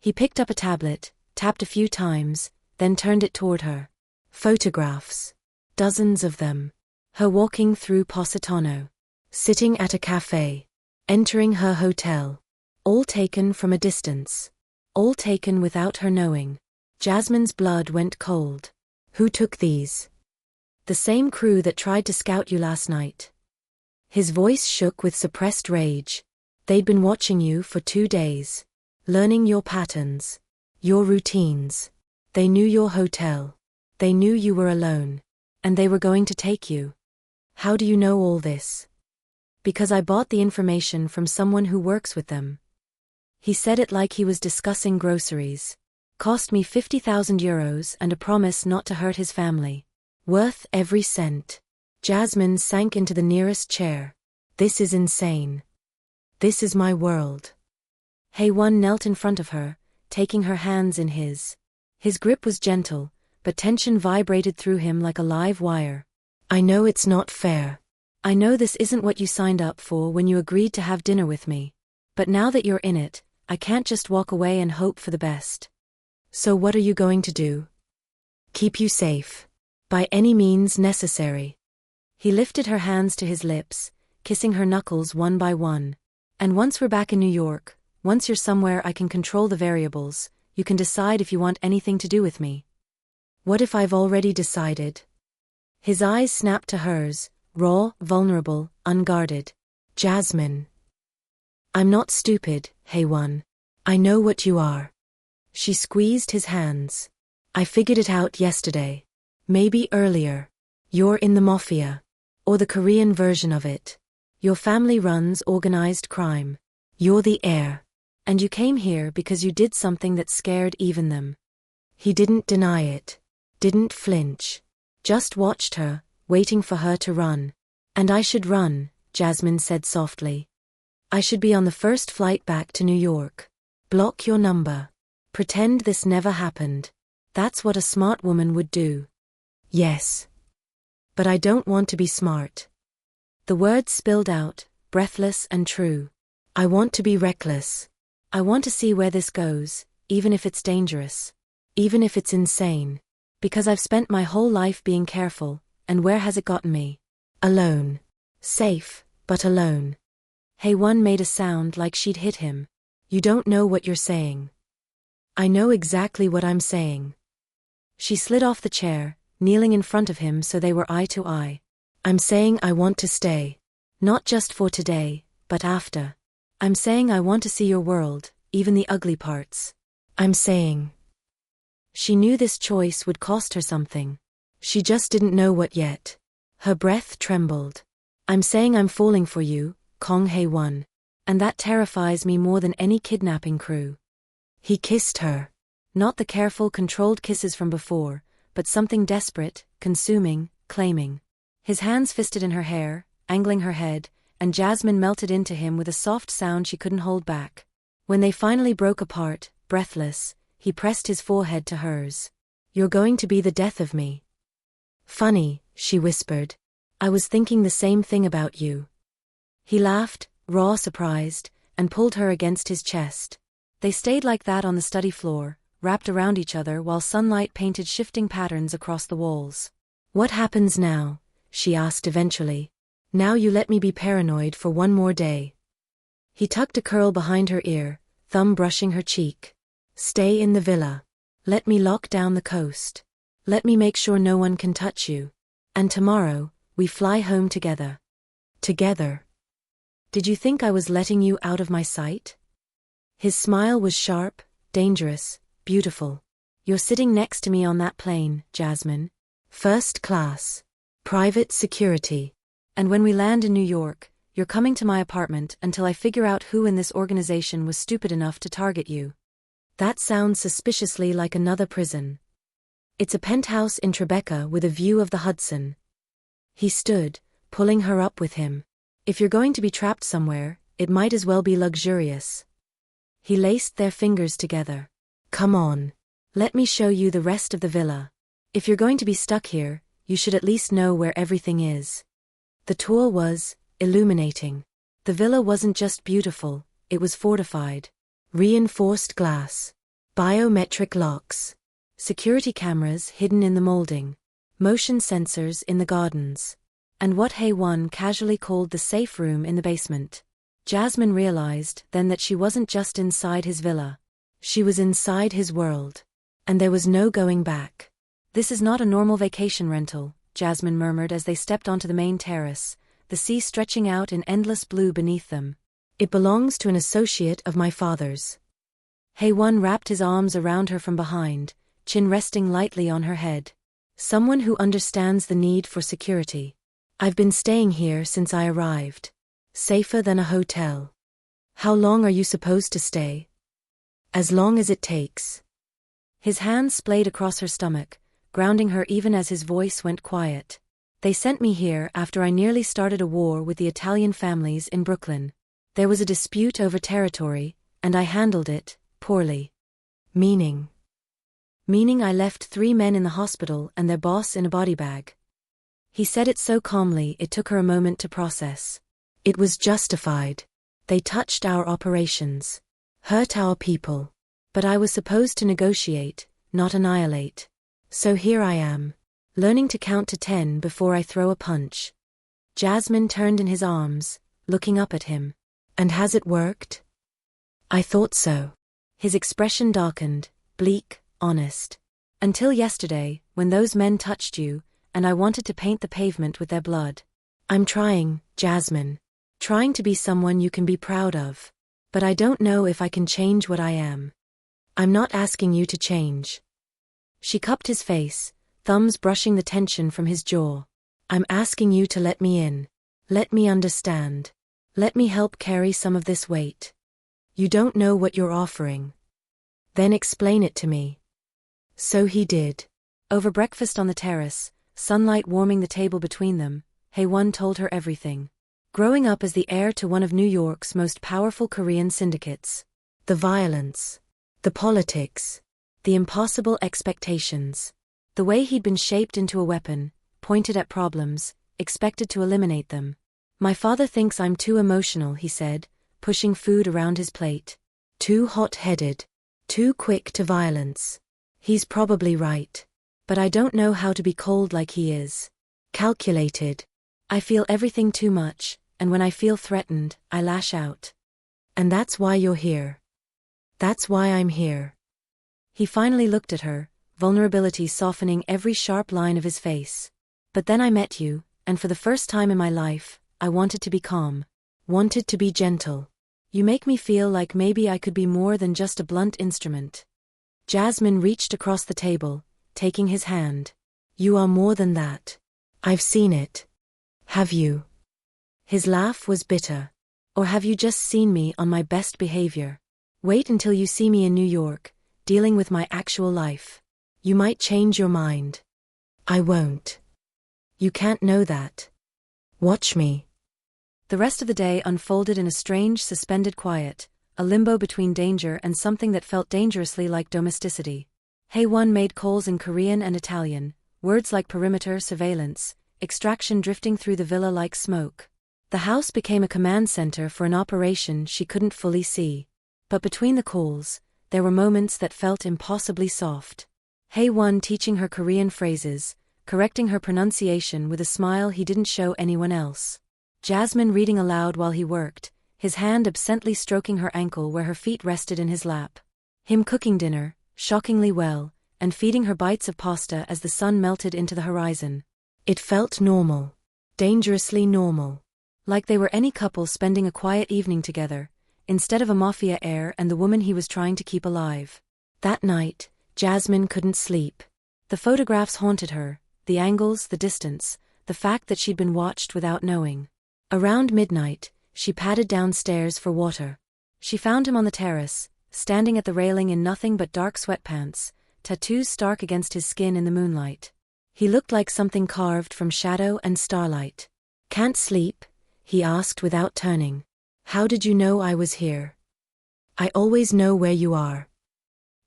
He picked up a tablet, tapped a few times, then turned it toward her. Photographs. Dozens of them. Her walking through Positano. Sitting at a cafe. Entering her hotel. All taken from a distance. All taken without her knowing. Jasmine's blood went cold. "Who took these?" "The same crew that tried to scout you last night." His voice shook with suppressed rage. "They'd been watching you for 2 days. Learning your patterns. Your routines. They knew your hotel. They knew you were alone. And they were going to take you." "How do you know all this?" "Because I bought the information from someone who works with them." He said it like he was discussing groceries. "Cost me €50,000 and a promise not to hurt his family. Worth every cent." Jasmine sank into the nearest chair. This is insane. This is my world. Hae-won knelt in front of her, taking her hands in his. His grip was gentle, but tension vibrated through him like a live wire. I know it's not fair. I know this isn't what you signed up for when you agreed to have dinner with me. But now that you're in it, I can't just walk away and hope for the best. So what are you going to do? Keep you safe. By any means necessary. He lifted her hands to his lips, kissing her knuckles one by one. And once we're back in New York, once you're somewhere I can control the variables, you can decide if you want anything to do with me. What if I've already decided? His eyes snapped to hers, raw, vulnerable, unguarded. Jasmine. I'm not stupid, Hae-won. I know what you are. She squeezed his hands. I figured it out yesterday. Maybe earlier. You're in the Mafia. Or the Korean version of it. Your family runs organized crime. You're the heir. And you came here because you did something that scared even them. He didn't deny it. Didn't flinch. Just watched her, waiting for her to run. And I should run, Jasmine said softly. I should be on the first flight back to New York. Block your number. Pretend this never happened. That's what a smart woman would do. Yes. But I don't want to be smart. The words spilled out, breathless and true. I want to be reckless. I want to see where this goes, even if it's dangerous. Even if it's insane. Because I've spent my whole life being careful, and where has it gotten me? Alone. Safe, but alone. Hae-won made a sound like she'd hit him. You don't know what you're saying. I know exactly what I'm saying. She slid off the chair, kneeling in front of him so they were eye to eye. I'm saying I want to stay. Not just for today, but after. I'm saying I want to see your world, even the ugly parts. I'm saying. She knew this choice would cost her something. She just didn't know what yet. Her breath trembled. I'm saying I'm falling for you, Kong Hae-won. And that terrifies me more than any kidnapping crew. He kissed her. Not the careful, controlled kisses from before, but something desperate, consuming, claiming. His hands fisted in her hair, angling her head, and Jasmine melted into him with a soft sound she couldn't hold back. When they finally broke apart, breathless, he pressed his forehead to hers. You're going to be the death of me. Funny, she whispered. I was thinking the same thing about you. He laughed, raw, surprised, and pulled her against his chest. They stayed like that on the study floor, wrapped around each other while sunlight painted shifting patterns across the walls. What happens now? She asked eventually. Now you let me be paranoid for one more day. He tucked a curl behind her ear, thumb brushing her cheek. Stay in the villa. Let me lock down the coast. Let me make sure no one can touch you. And tomorrow, we fly home together. Together. Did you think I was letting you out of my sight? His smile was sharp, dangerous, beautiful. You're sitting next to me on that plane, Jasmine. First class. Private security. And when we land in New York, you're coming to my apartment until I figure out who in this organization was stupid enough to target you. That sounds suspiciously like another prison. It's a penthouse in Tribeca with a view of the Hudson. He stood, pulling her up with him. If you're going to be trapped somewhere, it might as well be luxurious. He laced their fingers together. Come on. Let me show you the rest of the villa. If you're going to be stuck here, you should at least know where everything is. The tour was illuminating. The villa wasn't just beautiful, it was fortified. Reinforced glass. Biometric locks. Security cameras hidden in the molding. Motion sensors in the gardens. And what Hae-won casually called the safe room in the basement. Jasmine realized then that she wasn't just inside his villa. She was inside his world. And there was no going back. This is not a normal vacation rental, Jasmine murmured as they stepped onto the main terrace, the sea stretching out in endless blue beneath them. It belongs to an associate of my father's. Hae-won wrapped his arms around her from behind, chin resting lightly on her head. Someone who understands the need for security. I've been staying here since I arrived. Safer than a hotel. How long are you supposed to stay? As long as it takes. His hands splayed across her stomach, grounding her even as his voice went quiet. They sent me here after I nearly started a war with the Italian families in Brooklyn. There was a dispute over territory, and I handled it poorly. Meaning I left 3 men in the hospital and their boss in a body bag. He said it so calmly it took her a moment to process. It was justified. They touched our operations. Hurt our people. But I was supposed to negotiate, not annihilate. So here I am, learning to count to 10 before I throw a punch. Jasmine turned in his arms, looking up at him. And has it worked? I thought so. His expression darkened, bleak, honest. Until yesterday, when those men touched you, and I wanted to paint the pavement with their blood. I'm trying, Jasmine. Trying to be someone you can be proud of. But I don't know if I can change what I am. I'm not asking you to change. She cupped his face, thumbs brushing the tension from his jaw. I'm asking you to let me in. Let me understand. Let me help carry some of this weight. You don't know what you're offering. Then explain it to me. So he did. Over breakfast on the terrace, sunlight warming the table between them, Hae-won told her everything. Growing up as the heir to one of New York's most powerful Korean syndicates. The violence. The politics. The impossible expectations. The way he'd been shaped into a weapon, pointed at problems, expected to eliminate them. My father thinks I'm too emotional, he said, pushing food around his plate. Too hot-headed. Too quick to violence. He's probably right. But I don't know how to be cold like he is. Calculated. I feel everything too much, and when I feel threatened, I lash out. And that's why you're here. That's why I'm here. He finally looked at her, vulnerability softening every sharp line of his face. But then I met you, and for the first time in my life, I wanted to be calm. Wanted to be gentle. You make me feel like maybe I could be more than just a blunt instrument. Jasmine reached across the table, taking his hand. You are more than that. I've seen it. Have you? His laugh was bitter. Or have you just seen me on my best behavior? Wait until you see me in New York, dealing with my actual life. You might change your mind. I won't. You can't know that. Watch me. The rest of the day unfolded in a strange, suspended quiet, a limbo between danger and something that felt dangerously like domesticity. Hae-won made calls in Korean and Italian, words like perimeter, surveillance, extraction drifting through the villa like smoke. The house became a command center for an operation she couldn't fully see. But between the calls, there were moments that felt impossibly soft. Hae-won teaching her Korean phrases, correcting her pronunciation with a smile he didn't show anyone else. Jasmine reading aloud while he worked, his hand absently stroking her ankle where her feet rested in his lap. Him cooking dinner, shockingly well, and feeding her bites of pasta as the sun melted into the horizon. It felt normal. Dangerously normal. Like they were any couple spending a quiet evening together, instead of a Mafia heir and the woman he was trying to keep alive. That night, Jasmine couldn't sleep. The photographs haunted her, the angles, the distance, the fact that she'd been watched without knowing. Around midnight, she padded downstairs for water. She found him on the terrace, standing at the railing in nothing but dark sweatpants, tattoos stark against his skin in the moonlight. He looked like something carved from shadow and starlight. Can't sleep? He asked without turning. How did you know I was here? I always know where you are.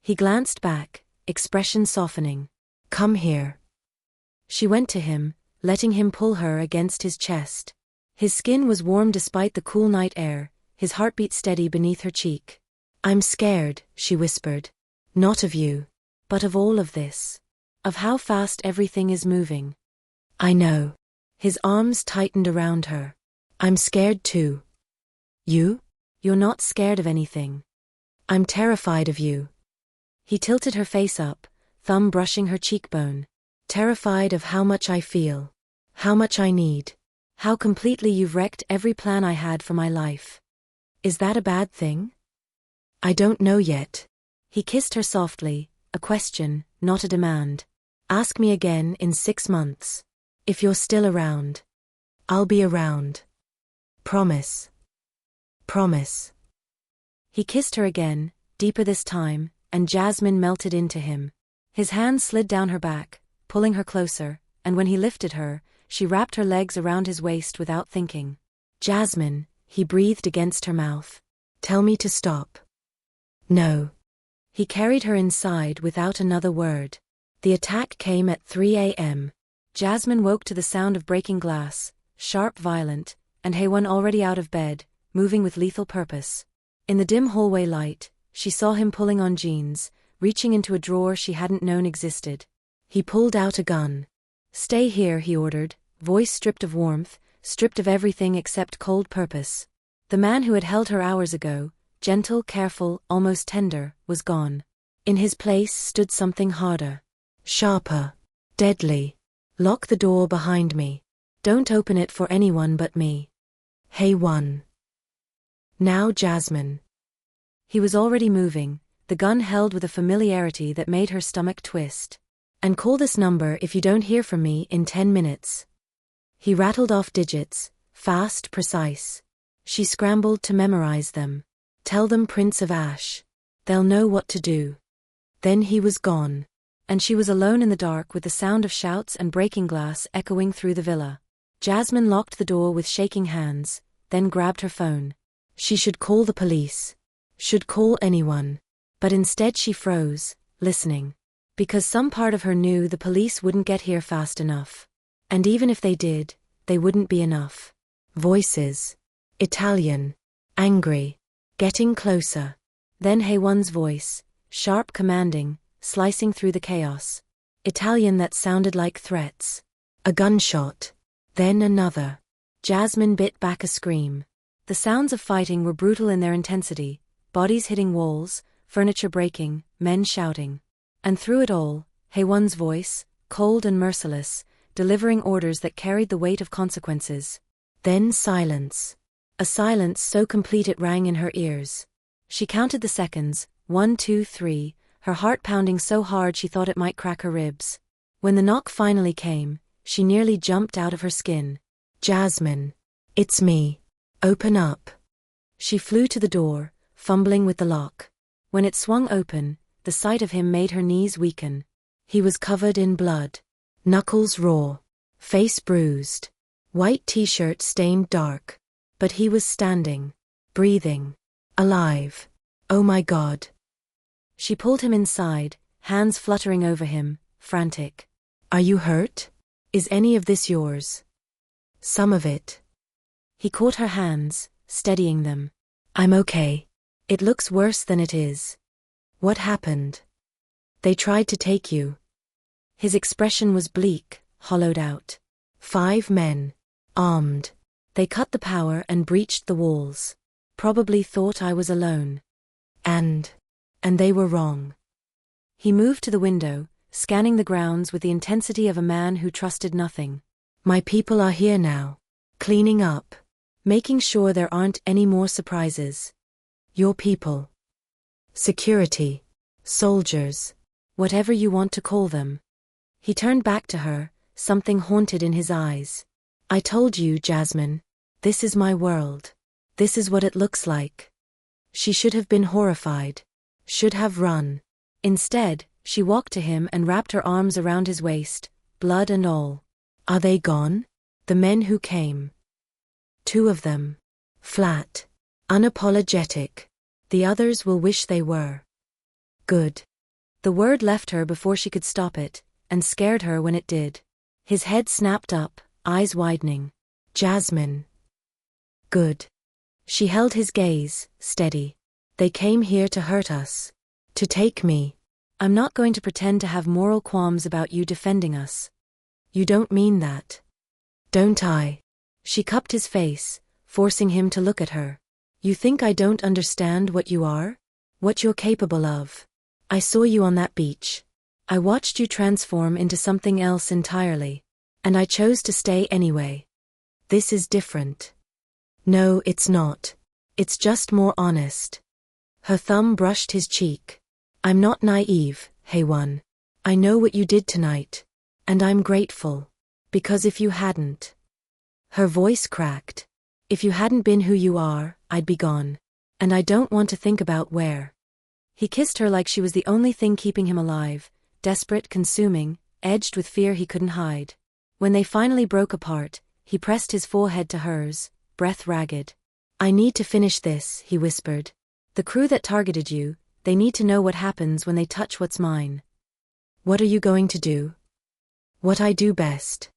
He glanced back, expression softening. Come here. She went to him, letting him pull her against his chest. His skin was warm despite the cool night air, his heartbeat steady beneath her cheek. I'm scared, she whispered. Not of you, but of all of this. Of how fast everything is moving. I know. His arms tightened around her. I'm scared too. You? You're not scared of anything. I'm terrified of you. He tilted her face up, thumb brushing her cheekbone. Terrified of how much I feel. How much I need. How completely you've wrecked every plan I had for my life. Is that a bad thing? I don't know yet. He kissed her softly, a question, not a demand. Ask me again in 6 months. If you're still around. I'll be around. Promise. Promise. He kissed her again, deeper this time, and Jasmine melted into him. His hand slid down her back, pulling her closer, and when he lifted her, she wrapped her legs around his waist without thinking. Jasmine, he breathed against her mouth. Tell me to stop. No. He carried her inside without another word. The attack came at 3 a.m. Jasmine woke to the sound of breaking glass, sharp, violent, and Haewon already out of bed, moving with lethal purpose. In the dim hallway light, she saw him pulling on jeans, reaching into a drawer she hadn't known existed. He pulled out a gun. Stay here, he ordered, voice stripped of warmth, stripped of everything except cold purpose. The man who had held her hours ago, gentle, careful, almost tender, was gone. In his place stood something harder. Sharper. Deadly. Lock the door behind me. Don't open it for anyone but me. Haewon. Now Jasmine. He was already moving, the gun held with a familiarity that made her stomach twist. And call this number if you don't hear from me in 10 minutes. He rattled off digits, fast, precise. She scrambled to memorize them. Tell them Prince of Ash. They'll know what to do. Then he was gone. And she was alone in the dark with the sound of shouts and breaking glass echoing through the villa. Jasmine locked the door with shaking hands, then grabbed her phone. She should call the police. Should call anyone. But instead she froze, listening. Because some part of her knew the police wouldn't get here fast enough. And even if they did, they wouldn't be enough. Voices. Italian. Angry. Getting closer. Then Haewon's voice, sharp, commanding, slicing through the chaos. Italian that sounded like threats. A gunshot. Then another. Jasmine bit back a scream. The sounds of fighting were brutal in their intensity, bodies hitting walls, furniture breaking, men shouting. And through it all, Haewon's voice, cold and merciless, delivering orders that carried the weight of consequences. Then silence. A silence so complete it rang in her ears. She counted the seconds, 1, 2, 3, her heart pounding so hard she thought it might crack her ribs. When the knock finally came, she nearly jumped out of her skin. Jasmine. It's me. Open up. She flew to the door, fumbling with the lock. When it swung open, the sight of him made her knees weaken. He was covered in blood. Knuckles raw. Face bruised. White t-shirt stained dark. But he was standing. Breathing. Alive. Oh my God. She pulled him inside, hands fluttering over him, frantic. Are you hurt? Is any of this yours? Some of it. He caught her hands, steadying them. I'm okay. It looks worse than it is. What happened? They tried to take you. His expression was bleak, hollowed out. 5 men. Armed. They cut the power and breached the walls. Probably thought I was alone. And they were wrong. He moved to the window, scanning the grounds with the intensity of a man who trusted nothing. My people are here now. Cleaning up. Making sure there aren't any more surprises. Your people. Security. Soldiers. Whatever you want to call them. He turned back to her, something haunted in his eyes. I told you, Jasmine. This is my world. This is what it looks like. She should have been horrified. Should have run. Instead, she walked to him and wrapped her arms around his waist, blood and all. Are they gone? The men who came. 2 of them. Flat. Unapologetic. The others will wish they were. Good. The word left her before she could stop it, and scared her when it did. His head snapped up, eyes widening. Jasmine. Good. She held his gaze, steady. They came here to hurt us. To take me. I'm not going to pretend to have moral qualms about you defending us. You don't mean that. Don't I? She cupped his face, forcing him to look at her. You think I don't understand what you are? What you're capable of? I saw you on that beach. I watched you transform into something else entirely. And I chose to stay anyway. This is different. No, it's not. It's just more honest. Her thumb brushed his cheek. I'm not naive, Haewon. I know what you did tonight. And I'm grateful. Because if you hadn't. Her voice cracked. If you hadn't been who you are, I'd be gone. And I don't want to think about where. He kissed her like she was the only thing keeping him alive, desperate, consuming, edged with fear he couldn't hide. When they finally broke apart, he pressed his forehead to hers, breath ragged. I need to finish this, he whispered. The crew that targeted you, they need to know what happens when they touch what's mine. What are you going to do? What I do best.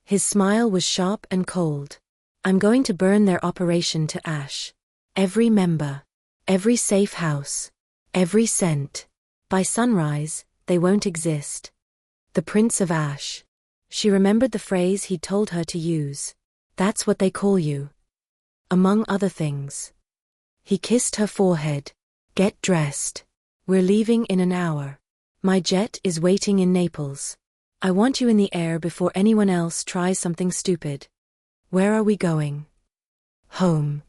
His smile was sharp and cold. I'm going to burn their operation to ash. Every member. Every safe house. Every cent. By sunrise, they won't exist. The Prince of Ash. She remembered the phrase he'd told her to use. That's what they call you. Among other things. He kissed her forehead. Get dressed. We're leaving in an hour. My jet is waiting in Naples. I want you in the air before anyone else tries something stupid. Where are we going? Home.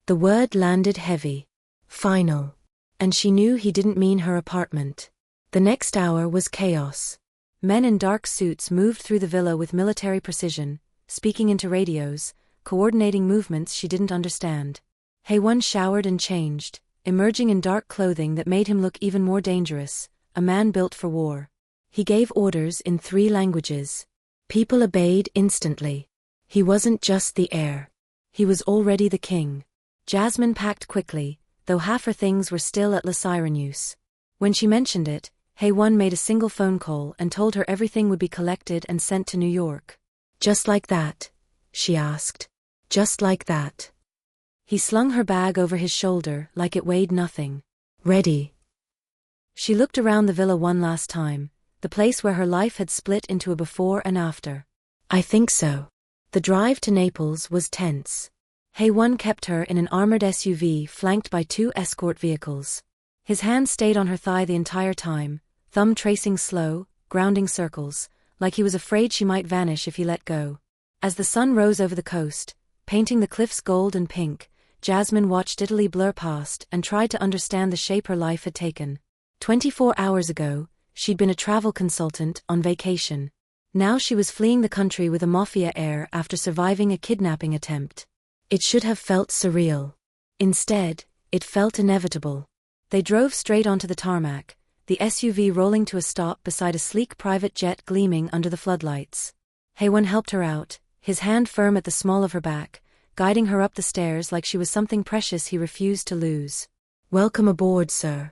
The word landed heavy. Final. And she knew he didn't mean her apartment. The next hour was chaos. Men in dark suits moved through the villa with military precision, speaking into radios, coordinating movements she didn't understand. Haewon showered and changed, emerging in dark clothing that made him look even more dangerous, a man built for war. He gave orders in 3 languages. People obeyed instantly. He wasn't just the heir. He was already the king. Jasmine packed quickly, though half her things were still at La Sirenuse. When she mentioned it, Haewon made a single phone call and told her everything would be collected and sent to New York. Just like that? She asked. Just like that. He slung her bag over his shoulder like it weighed nothing. Ready. She looked around the villa one last time, the place where her life had split into a before and after. I think so. The drive to Naples was tense. Haewon kept her in an armored SUV flanked by 2 escort vehicles. His hand stayed on her thigh the entire time, thumb tracing slow, grounding circles, like he was afraid she might vanish if he let go. As the sun rose over the coast, painting the cliffs gold and pink, Jasmine watched Italy blur past and tried to understand the shape her life had taken. 24 hours ago, she'd been a travel consultant on vacation. Now she was fleeing the country with a Mafia heir after surviving a kidnapping attempt. It should have felt surreal. Instead, it felt inevitable. They drove straight onto the tarmac, the SUV rolling to a stop beside a sleek private jet gleaming under the floodlights. Haewon helped her out, his hand firm at the small of her back, guiding her up the stairs like she was something precious he refused to lose. Welcome aboard, sir.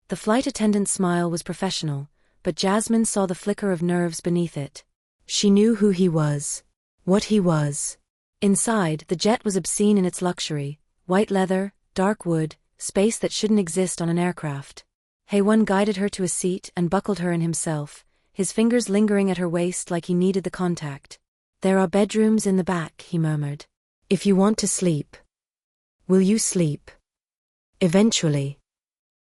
The flight attendant's smile was professional, but Jasmine saw the flicker of nerves beneath it. She knew who he was. What he was. Inside, the jet was obscene in its luxury, white leather, dark wood, space that shouldn't exist on an aircraft. Haewon guided her to a seat and buckled her in himself, his fingers lingering at her waist like he needed the contact. There are bedrooms in the back, he murmured. If you want to sleep. Will you sleep? Eventually.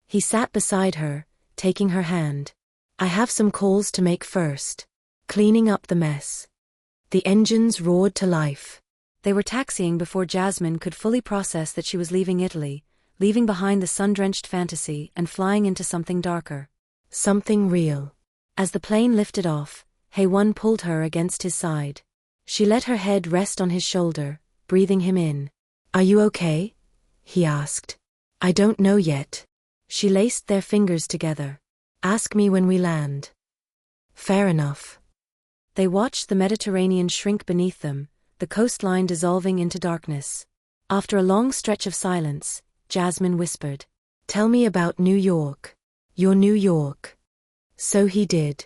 He sat beside her, taking her hand. I have some calls to make first. Cleaning up the mess. The engines roared to life. They were taxiing before Jasmine could fully process that she was leaving Italy, leaving behind the sun-drenched fantasy and flying into something darker. Something real. As the plane lifted off, Haewon pulled her against his side. She let her head rest on his shoulder, breathing him in. Are you okay? He asked. I don't know yet. She laced their fingers together. Ask me when we land. Fair enough. They watched the Mediterranean shrink beneath them, the coastline dissolving into darkness. After a long stretch of silence, Jasmine whispered. Tell me about New York. Your New York. So he did.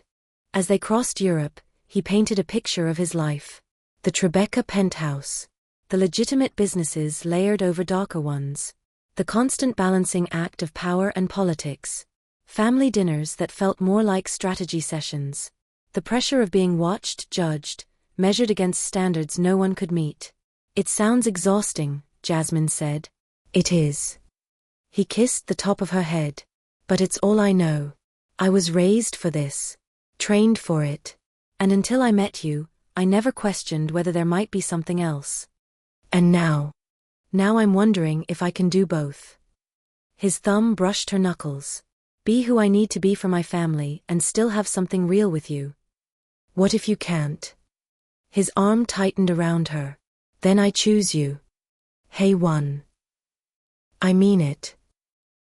As they crossed Europe, he painted a picture of his life. The Tribeca penthouse. The legitimate businesses layered over darker ones. The constant balancing act of power and politics. Family dinners that felt more like strategy sessions. The pressure of being watched, judged, measured against standards no one could meet. It sounds exhausting, Jasmine said. It is. He kissed the top of her head. But it's all I know. I was raised for this. Trained for it. And until I met you, I never questioned whether there might be something else. And now. Now I'm wondering if I can do both. His thumb brushed her knuckles. Be who I need to be for my family and still have something real with you. What if you can't? His arm tightened around her. Then I choose you. Haewon. I mean it.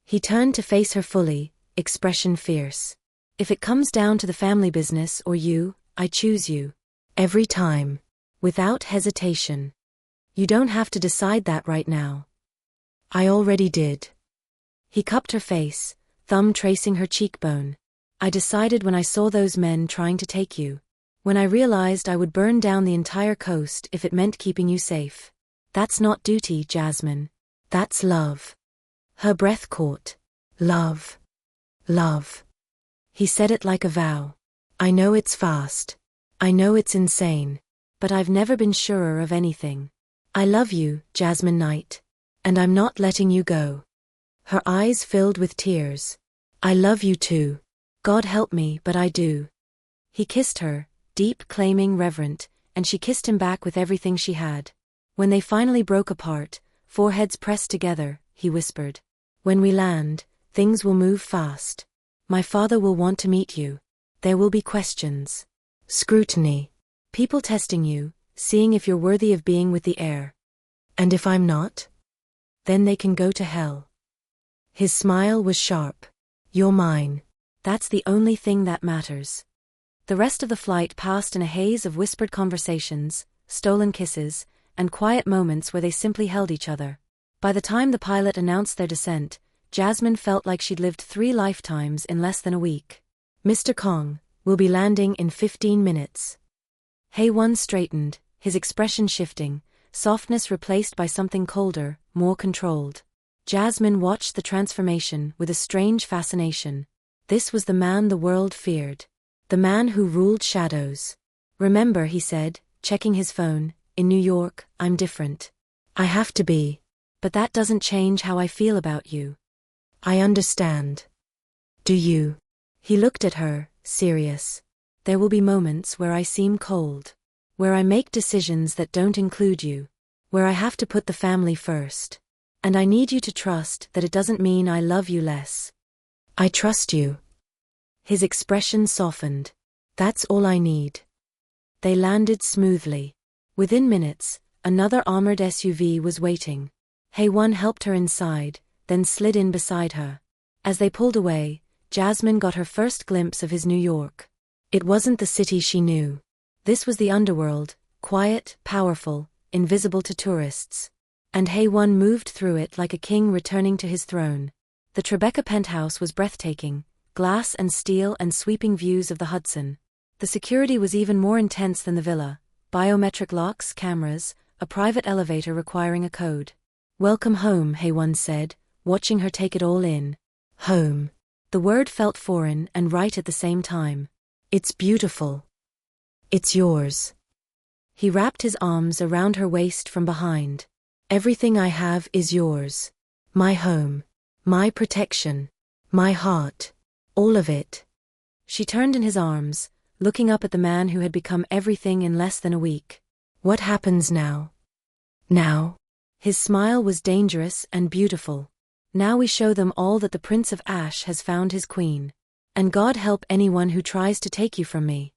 He turned to face her fully, expression fierce. If it comes down to the family business or you, I choose you. Every time. Without hesitation. You don't have to decide that right now. I already did. He cupped her face, thumb tracing her cheekbone. I decided when I saw those men trying to take you. When I realized I would burn down the entire coast if it meant keeping you safe. That's not duty, Jasmine. That's love. Her breath caught. Love. Love. He said it like a vow. I know it's fast. I know it's insane. But I've never been surer of anything. I love you, Jasmine Knight. And I'm not letting you go. Her eyes filled with tears. I love you too. God help me, but I do. He kissed her, deep, claiming, reverent, and she kissed him back with everything she had. When they finally broke apart, foreheads pressed together, he whispered. When we land, things will move fast. My father will want to meet you. There will be questions. Scrutiny. People testing you, seeing if you're worthy of being with the heir. And if I'm not? Then they can go to hell. His smile was sharp. You're mine. That's the only thing that matters. The rest of the flight passed in a haze of whispered conversations, stolen kisses, and quiet moments where they simply held each other. By the time the pilot announced their descent, Jasmine felt like she'd lived 3 lifetimes in less than a week. Mr. Kong, we'll be landing in 15 minutes. Hae-won straightened, his expression shifting, softness replaced by something colder, more controlled. Jasmine watched the transformation with a strange fascination. This was the man the world feared. The man who ruled shadows. Remember, he said, checking his phone, in New York, I'm different. I have to be. But that doesn't change how I feel about you. I understand. Do you? He looked at her, serious. There will be moments where I seem cold. Where I make decisions that don't include you. Where I have to put the family first. And I need you to trust that it doesn't mean I love you less. I trust you. His expression softened. That's all I need. They landed smoothly. Within minutes, another armored SUV was waiting. Hae-won helped her inside, then slid in beside her. As they pulled away, Jasmine got her first glimpse of his New York. It wasn't the city she knew. This was the underworld, quiet, powerful, invisible to tourists. And Hae-won moved through it like a king returning to his throne. The Tribeca penthouse was breathtaking, glass and steel and sweeping views of the Hudson. The security was even more intense than the villa. Biometric locks, cameras, a private elevator requiring a code. Welcome home, Hae-won said, watching her take it all in. Home. The word felt foreign and right at the same time. It's beautiful. It's yours. He wrapped his arms around her waist from behind. Everything I have is yours. My home. My protection. My heart. All of it. She turned in his arms, looking up at the man who had become everything in less than a week. What happens now? Now? His smile was dangerous and beautiful. Now we show them all that the Prince of Ash has found his queen. And God help anyone who tries to take you from me.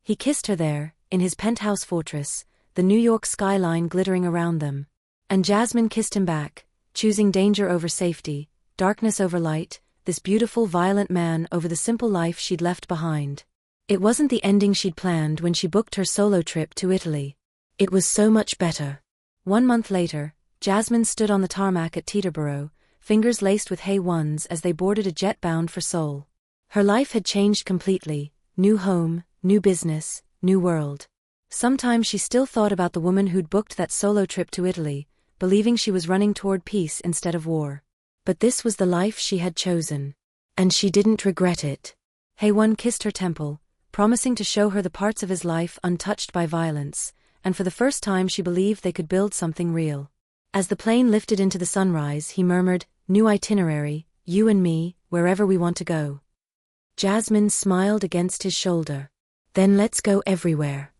He kissed her there, in his penthouse fortress, the New York skyline glittering around them. And Jasmine kissed him back, choosing danger over safety, darkness over light, this beautiful violent man over the simple life she'd left behind. It wasn't the ending she'd planned when she booked her solo trip to Italy. It was so much better. 1 month later, Jasmine stood on the tarmac at Teterboro, fingers laced with Hae-won's as they boarded a jet bound for Seoul. Her life had changed completely, new home, new business, new world. Sometimes she still thought about the woman who'd booked that solo trip to Italy, believing she was running toward peace instead of war. But this was the life she had chosen. And she didn't regret it. Hae-won kissed her temple, promising to show her the parts of his life untouched by violence, and for the first time she believed they could build something real. As the plane lifted into the sunrise, he murmured, "New itinerary, you and me, wherever we want to go." Jasmine smiled against his shoulder. "Then let's go everywhere."